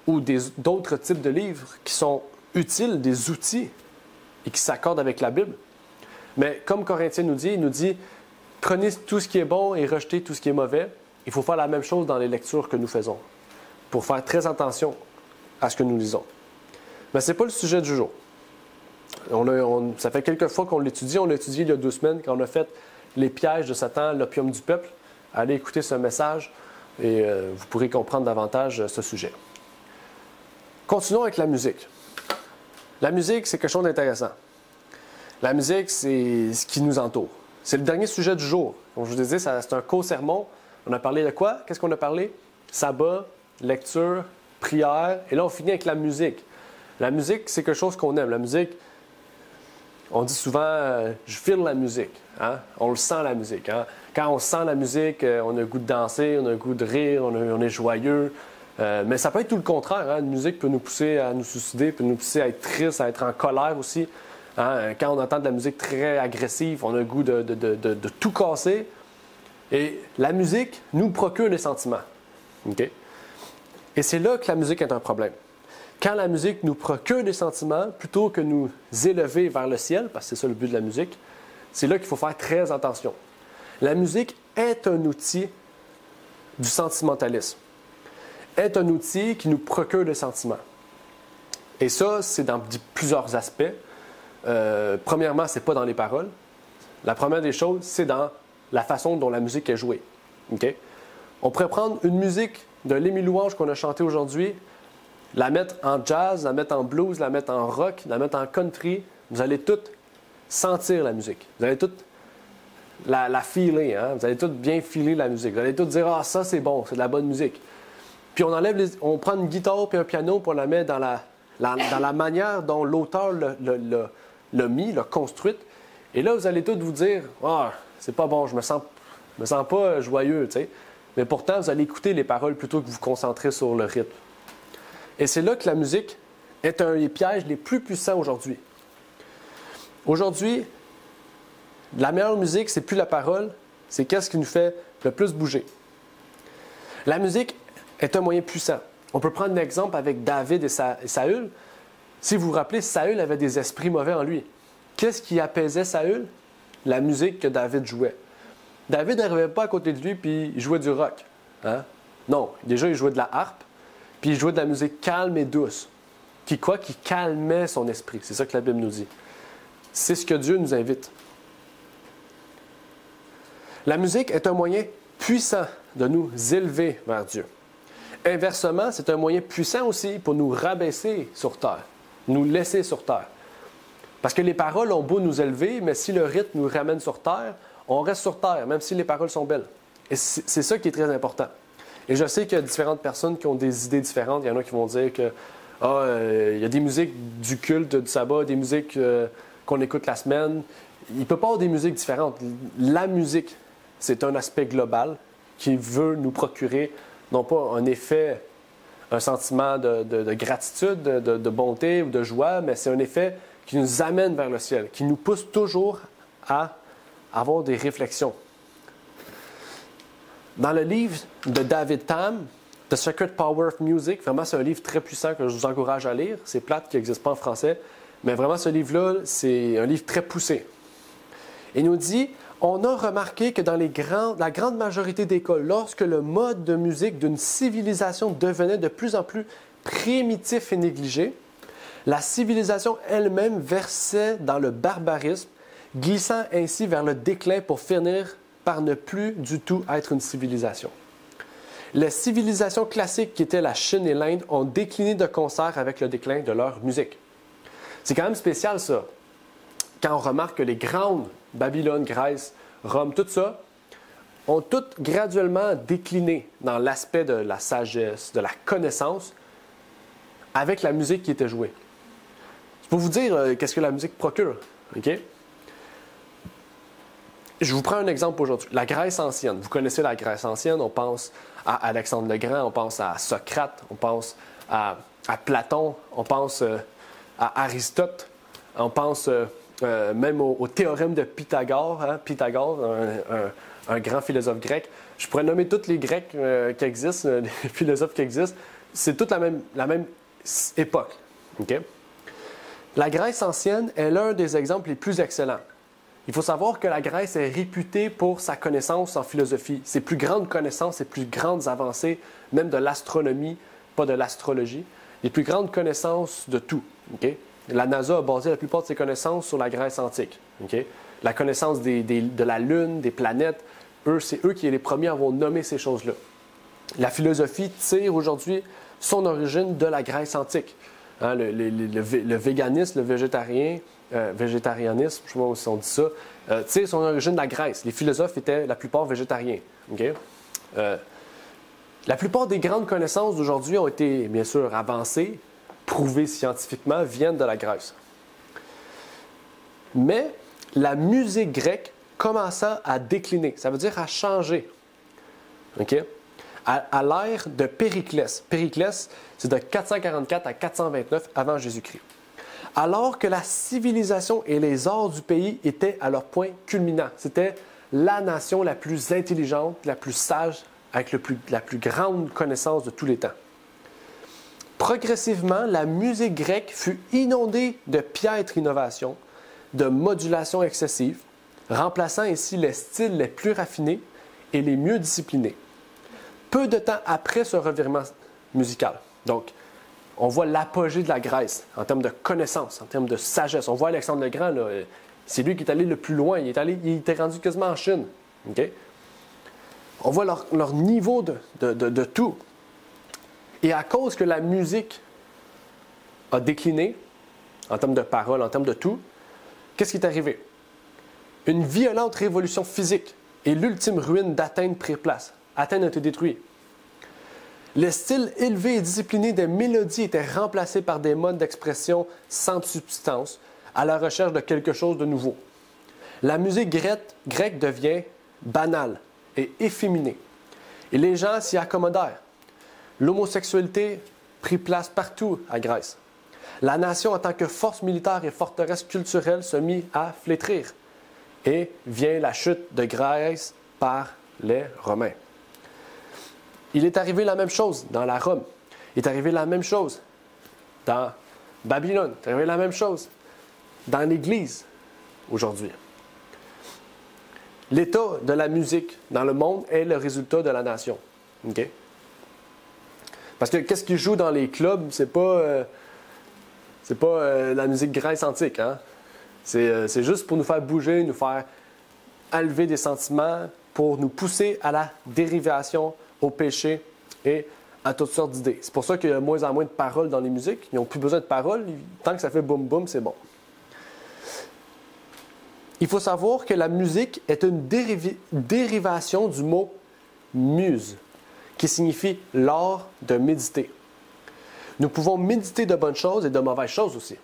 ou d'autres types de livres qui sont utiles, des outils et qui s'accordent avec la Bible. Mais comme Corinthiens nous dit, il nous dit « Prenez tout ce qui est bon et rejetez tout ce qui est mauvais ». Il faut faire la même chose dans les lectures que nous faisons, pour faire très attention à ce que nous lisons. Mais ce n'est pas le sujet du jour. Ça fait quelques fois qu'on l'étudie. On l'a étudié il y a 2 semaines quand on a fait les pièges de Satan, l'opium du peuple. Allez écouter ce message et vous pourrez comprendre davantage ce sujet. Continuons avec la musique. La musique, c'est quelque chose d'intéressant. La musique, c'est ce qui nous entoure. C'est le dernier sujet du jour. Comme je vous disais, c'est un court sermon. On a parlé de quoi? Qu'est-ce qu'on a parlé? Sabbat, lecture, prière. Et là, on finit avec la musique. La musique, c'est quelque chose qu'on aime. La musique, on dit souvent je file la musique. Hein? On le sent, la musique. Hein? Quand on sent la musique, on a le goût de danser, on a le goût de rire, on est joyeux. Mais ça peut être tout le contraire. Hein? La musique peut nous pousser à nous suicider, peut nous pousser à être triste, à être en colère aussi. Hein? Quand on entend de la musique très agressive, on a le goût de tout casser. Et la musique nous procure les sentiments. Okay? Et c'est là que la musique est un problème. Quand la musique nous procure des sentiments, plutôt que nous élever vers le ciel, parce que c'est ça le but de la musique, c'est là qu'il faut faire très attention. La musique est un outil du sentimentalisme, est un outil qui nous procure des sentiments. Et ça, c'est dans plusieurs aspects. Premièrement, ce n'est pas dans les paroles. La première des choses, c'est dans la façon dont la musique est jouée. Okay? On pourrait prendre une musique de l'Émile Louange qu'on a chantée aujourd'hui, la mettre en jazz, la mettre en blues, la mettre en rock, la mettre en country. Vous allez toutes sentir la musique. Vous allez toutes la feeler. Hein? Vous allez toutes bien feeler la musique. Vous allez toutes dire « Ah, ça c'est bon, c'est de la bonne musique ». Puis on prend une guitare puis un piano pour la mettre dans la manière dont l'auteur l'a mis, l'a construite. Et là, vous allez toutes vous dire « Ah, c'est pas bon, je me sens pas joyeux. » Mais pourtant, vous allez écouter les paroles plutôt que vous concentrer sur le rythme. Et c'est là que la musique est un des pièges les plus puissants aujourd'hui. Aujourd'hui, la meilleure musique, c'est plus la parole, c'est qu'est-ce qui nous fait le plus bouger. La musique est un moyen puissant. On peut prendre un exemple avec David et Saül. Si vous vous rappelez, Saül avait des esprits mauvais en lui. Qu'est-ce qui apaisait Saül? La musique que David jouait. David n'arrivait pas à côté de lui puis il jouait du rock. Hein? Non, déjà il jouait de la harpe. Puis il jouait de la musique calme et douce, qui calmait son esprit. C'est ça que la Bible nous dit. C'est ce que Dieu nous invite. La musique est un moyen puissant de nous élever vers Dieu. Inversement, c'est un moyen puissant aussi pour nous rabaisser sur terre, nous laisser sur terre. Parce que les paroles ont beau nous élever, mais si le rythme nous ramène sur terre, on reste sur terre, même si les paroles sont belles. Et c'est ça qui est très important. Et je sais qu'il y a différentes personnes qui ont des idées différentes. Il y en a qui vont dire que il y a des musiques du culte, du sabbat, des musiques qu'on écoute la semaine. Il ne peut pas y avoir des musiques différentes. La musique, c'est un aspect global qui veut nous procurer, non pas un effet, un sentiment de gratitude, de bonté ou de joie, mais c'est un effet qui nous amène vers le ciel, qui nous pousse toujours à avoir des réflexions. Dans le livre de David Tam, The Secret Power of Music, vraiment c'est un livre très puissant que je vous encourage à lire. C'est plate qui n'existe pas en français, mais vraiment ce livre-là, c'est un livre très poussé. Il nous dit, on a remarqué que dans la grande majorité des cas, lorsque le mode de musique d'une civilisation devenait de plus en plus primitif et négligé, la civilisation elle-même versait dans le barbarisme, glissant ainsi vers le déclin pour finir par ne plus du tout être une civilisation. Les civilisations classiques qui étaient la Chine et l'Inde ont décliné de concert avec le déclin de leur musique. C'est quand même spécial ça, quand on remarque que les grandes, Babylone, Grèce, Rome, tout ça, ont toutes graduellement décliné dans l'aspect de la sagesse, de la connaissance, avec la musique qui était jouée. C'est pour vous dire qu'est-ce que la musique procure. Okay? Je vous prends un exemple aujourd'hui. La Grèce ancienne. Vous connaissez la Grèce ancienne, on pense à Alexandre le Grand, on pense à Socrate, on pense à Platon, on pense à Aristote, on pense même au théorème de Pythagore, hein? Pythagore, un grand philosophe grec. Je pourrais nommer tous les Grecs qui existent, les philosophes qui existent. C'est toute la même époque. Okay? La Grèce ancienne est l'un des exemples les plus excellents. Il faut savoir que la Grèce est réputée pour sa connaissance en philosophie, ses plus grandes connaissances, ses plus grandes avancées, même de l'astronomie, pas de l'astrologie, les plus grandes connaissances de tout. Okay? La NASA a basé la plupart de ses connaissances sur la Grèce antique. Okay? La connaissance de la Lune, des planètes, c'est eux qui sont les premiers à avoir nommé ces choses-là. La philosophie tire aujourd'hui son origine de la Grèce antique. Hein, le véganisme, le végétarianisme, je ne sais pas si on dit ça, tire son origine de la Grèce. Les philosophes étaient la plupart végétariens. Okay? La plupart des grandes connaissances d'aujourd'hui ont été, bien sûr, avancées, prouvées scientifiquement, viennent de la Grèce. Mais la musique grecque commença à décliner, ça veut dire à changer. Okay? À l'ère de Périclès. Périclès, c'est de 444 à 429 avant Jésus-Christ. Alors que la civilisation et les arts du pays étaient à leur point culminant. C'était la nation la plus intelligente, la plus sage, avec la plus grande connaissance de tous les temps. Progressivement, la musique grecque fut inondée de piètres innovations, de modulations excessives, remplaçant ainsi les styles les plus raffinés et les mieux disciplinés. Peu de temps après ce revirement musical, donc, on voit l'apogée de la Grèce en termes de connaissances, en termes de sagesse. On voit Alexandre le Grand, là, c'est lui qui est allé le plus loin. Il était rendu quasiment en Chine. Okay? On voit leur niveau de tout. Et à cause que la musique a décliné, en termes de paroles, en termes de tout, qu'est-ce qui est arrivé? Une violente révolution physique et l'ultime ruine d'Athènes prirent place. Athènes a été détruite. Le style élevé et discipliné des mélodies était remplacé par des modes d'expression sans substance, à la recherche de quelque chose de nouveau. La musique grecque devient banale et efféminée, et les gens s'y accommodèrent. L'homosexualité prit place partout à Grèce. La nation, en tant que force militaire et forteresse culturelle, se mit à flétrir, et vient la chute de Grèce par les Romains. Il est arrivé la même chose dans la Rome. Il est arrivé la même chose dans Babylone. Il est arrivé la même chose dans l'Église aujourd'hui. L'état de la musique dans le monde est le résultat de la nation. Okay? Parce que qu'est-ce qui joue dans les clubs, c'est pas la musique grecque antique. Hein? C'est juste pour nous faire bouger, nous faire élever des sentiments, pour nous pousser à la dérivation, au péché et à toutes sortes d'idées. C'est pour ça qu'il y a de moins en moins de paroles dans les musiques. Ils n'ont plus besoin de paroles. Tant que ça fait boum boum, c'est bon. Il faut savoir que la musique est une dérivation du mot muse, qui signifie l'art de méditer. Nous pouvons méditer de bonnes choses et de mauvaises choses aussi.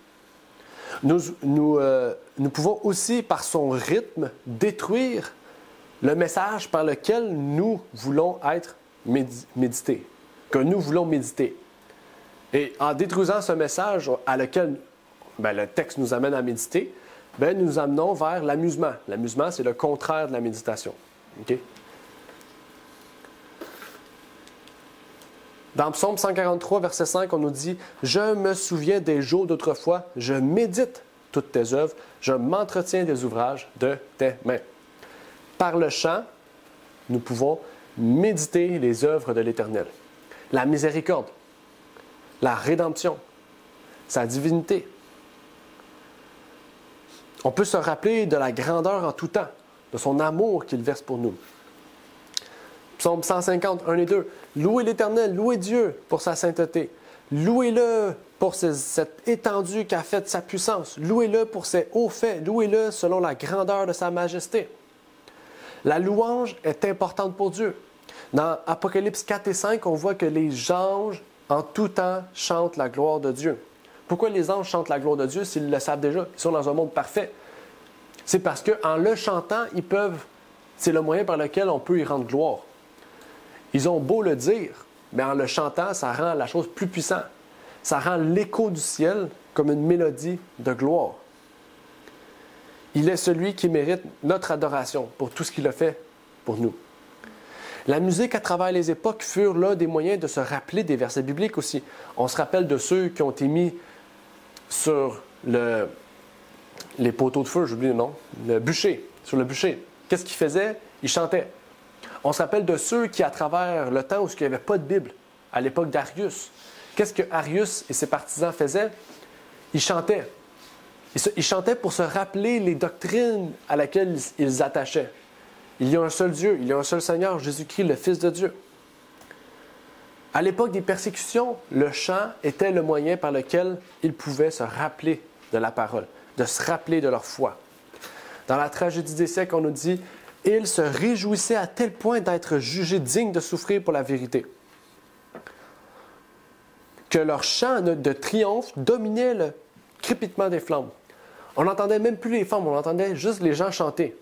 Nous pouvons aussi, par son rythme, détruire le message par lequel nous voulons être médités, que nous voulons méditer. Et en détruisant ce message à lequel le texte nous amène à méditer, nous nous amenons vers l'amusement. L'amusement, c'est le contraire de la méditation. Okay? Dans Psaume 143, verset 5, on nous dit « Je me souviens des jours d'autrefois, je médite toutes tes œuvres, je m'entretiens des ouvrages de tes mains. » Par le chant, nous pouvons méditer les œuvres de l'Éternel. La miséricorde, la rédemption, sa divinité. On peut se rappeler de la grandeur en tout temps, de son amour qu'il verse pour nous. Psaume 150, 1 et 2. Louez l'Éternel, louez Dieu pour sa sainteté. Louez-le pour cette étendue qu'a faite sa puissance. Louez-le pour ses hauts faits. Louez-le selon la grandeur de sa majesté. La louange est importante pour Dieu. Dans Apocalypse 4 et 5, on voit que les anges, en tout temps, chantent la gloire de Dieu. Pourquoi les anges chantent la gloire de Dieu s'ils le savent déjà? Ils sont dans un monde parfait. C'est parce qu'en le chantant, c'est le moyen par lequel on peut y rendre gloire. Ils ont beau le dire, mais en le chantant, ça rend la chose plus puissante. Ça rend l'écho du ciel comme une mélodie de gloire. Il est celui qui mérite notre adoration pour tout ce qu'il a fait pour nous. La musique à travers les époques furent l'un des moyens de se rappeler des versets bibliques aussi. On se rappelle de ceux qui ont été mis sur les poteaux de feu, j'oublie le nom, le bûcher, sur le bûcher. Qu'est-ce qu'ils faisaient? Ils chantaient. On se rappelle de ceux qui, à travers le temps où il n'y avait pas de Bible, à l'époque d'Arius, qu'est-ce que Arius et ses partisans faisaient? Ils chantaient. Ils chantaient pour se rappeler les doctrines à laquelle ils attachaient. Il y a un seul Dieu, il y a un seul Seigneur, Jésus-Christ, le Fils de Dieu. À l'époque des persécutions, le chant était le moyen par lequel ils pouvaient se rappeler de la parole, de se rappeler de leur foi. Dans la tragédie des siècles, on nous dit « Ils se réjouissaient à tel point d'être jugés dignes de souffrir pour la vérité. » Que leur chant de triomphe dominait le crépitement des flammes. On n'entendait même plus les flammes, on entendait juste les gens chanter.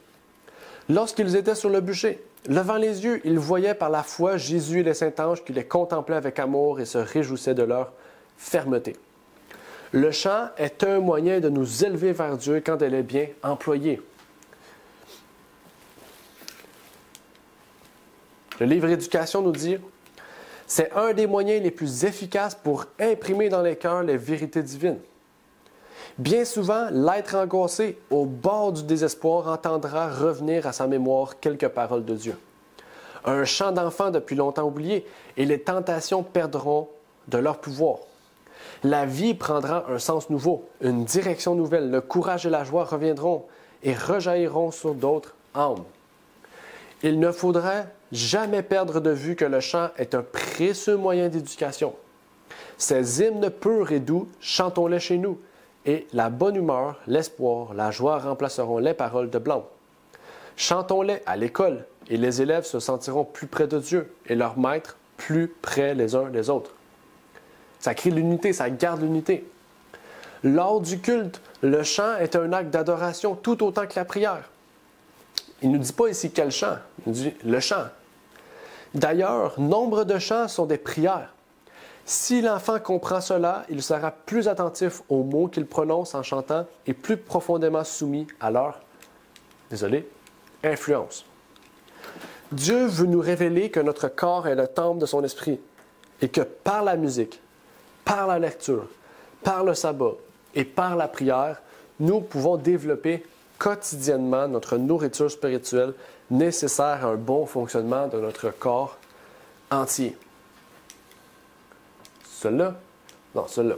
Lorsqu'ils étaient sur le bûcher, levant les yeux, ils voyaient par la foi Jésus et les saints anges qui les contemplaient avec amour et se réjouissaient de leur fermeté. Le chant est un moyen de nous élever vers Dieu quand elle est bien employée. Le livre Éducation nous dit C'est un des moyens les plus efficaces pour imprimer dans les cœurs les vérités divines. Bien souvent, l'être angoissé, au bord du désespoir, entendra revenir à sa mémoire quelques paroles de Dieu. Un chant d'enfant depuis longtemps oublié, et les tentations perdront de leur pouvoir. La vie prendra un sens nouveau, une direction nouvelle. Le courage et la joie reviendront et rejailliront sur d'autres âmes. Il ne faudra jamais perdre de vue que le chant est un précieux moyen d'éducation. Ces hymnes purs et doux, chantons-les chez nous, et la bonne humeur, l'espoir, la joie remplaceront les paroles de blâme. Chantons-les à l'école, et les élèves se sentiront plus près de Dieu, et leurs maîtres plus près les uns des autres. Ça crée l'unité, ça garde l'unité. Lors du culte, le chant est un acte d'adoration tout autant que la prière. Il ne nous dit pas ici quel chant, il nous dit le chant. D'ailleurs, nombre de chants sont des prières. Si l'enfant comprend cela, il sera plus attentif aux mots qu'il prononce en chantant et plus profondément soumis à leur, influence. Dieu veut nous révéler que notre corps est le temple de son esprit et que par la musique, par la lecture, par le sabbat et par la prière, nous pouvons développer quotidiennement notre nourriture spirituelle nécessaire à un bon fonctionnement de notre corps entier. Celui-là? Non, celui-là.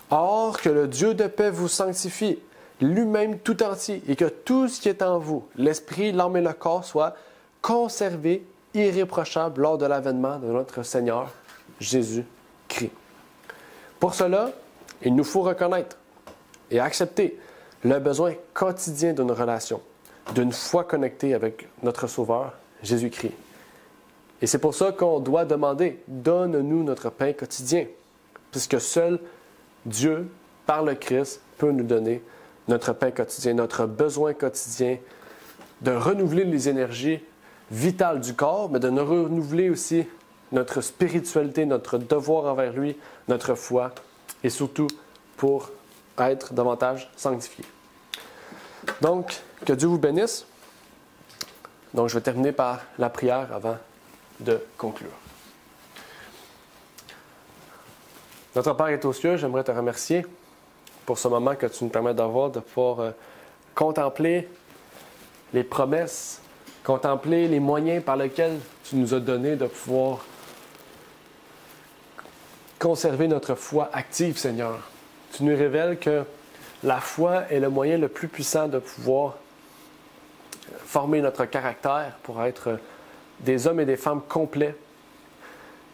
Or, que le Dieu de paix vous sanctifie, lui-même tout entier, et que tout ce qui est en vous, l'esprit, l'âme et le corps, soit conservé irréprochable lors de l'avènement de notre Seigneur Jésus-Christ. Pour cela, il nous faut reconnaître et accepter le besoin quotidien d'une relation, d'une foi connectée avec notre Sauveur, Jésus-Christ. Et c'est pour ça qu'on doit demander, donne-nous notre pain quotidien, puisque seul Dieu, par le Christ, peut nous donner notre pain quotidien, notre besoin quotidien de renouveler les énergies vitales du corps, mais de nous renouveler aussi notre spiritualité, notre devoir envers lui, notre foi, et surtout pour être davantage sanctifié. Donc, que Dieu vous bénisse. Donc, je vais terminer par la prière avant de conclure. Notre Père est aux cieux, j'aimerais te remercier pour ce moment que tu nous permets d'avoir, de pouvoir contempler les promesses, contempler les moyens par lesquels tu nous as donné de pouvoir conserver notre foi active, Seigneur. Tu nous révèles que la foi est le moyen le plus puissant de pouvoir former notre caractère pour être des hommes et des femmes complets.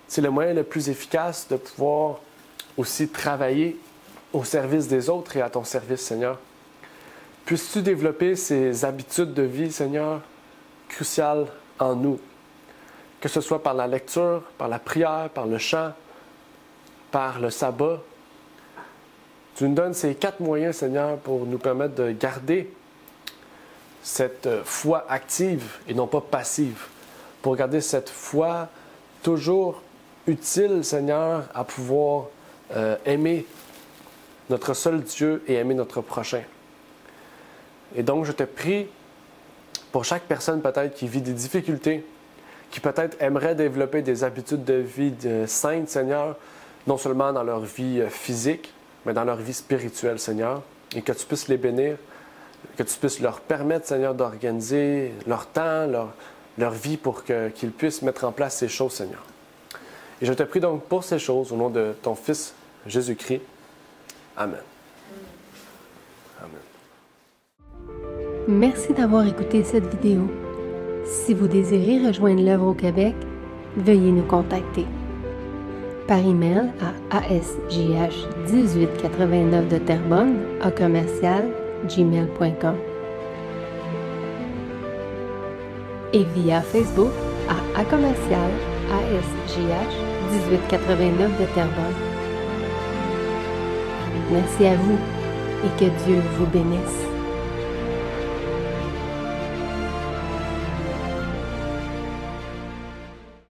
C'est le moyen le plus efficace de pouvoir aussi travailler au service des autres et à ton service, Seigneur. Puisses-tu développer ces habitudes de vie, Seigneur, cruciales en nous, que ce soit par la lecture, par la prière, par le chant, par le sabbat. Tu nous donnes ces 4 moyens, Seigneur, pour nous permettre de garder cette foi active et non pas passive, pour garder cette foi toujours utile, Seigneur, à pouvoir aimer notre seul Dieu et aimer notre prochain. Et donc, je te prie pour chaque personne peut-être qui vit des difficultés, qui peut-être aimerait développer des habitudes de vie saintes, Seigneur, non seulement dans leur vie physique, mais dans leur vie spirituelle, Seigneur, et que tu puisses les bénir, que tu puisses leur permettre, Seigneur, d'organiser leur temps, leur vie pour qu'ils puissent mettre en place ces choses, Seigneur. Et je te prie donc pour ces choses, au nom de ton Fils Jésus-Christ. Amen. Amen. Merci d'avoir écouté cette vidéo. Si vous désirez rejoindre l'œuvre au Québec, veuillez nous contacter par email à asjh1889 de Terrebonne @gmail.com et via Facebook à commercial asjh1889 de Terrebonne. Merci à vous et que Dieu vous bénisse.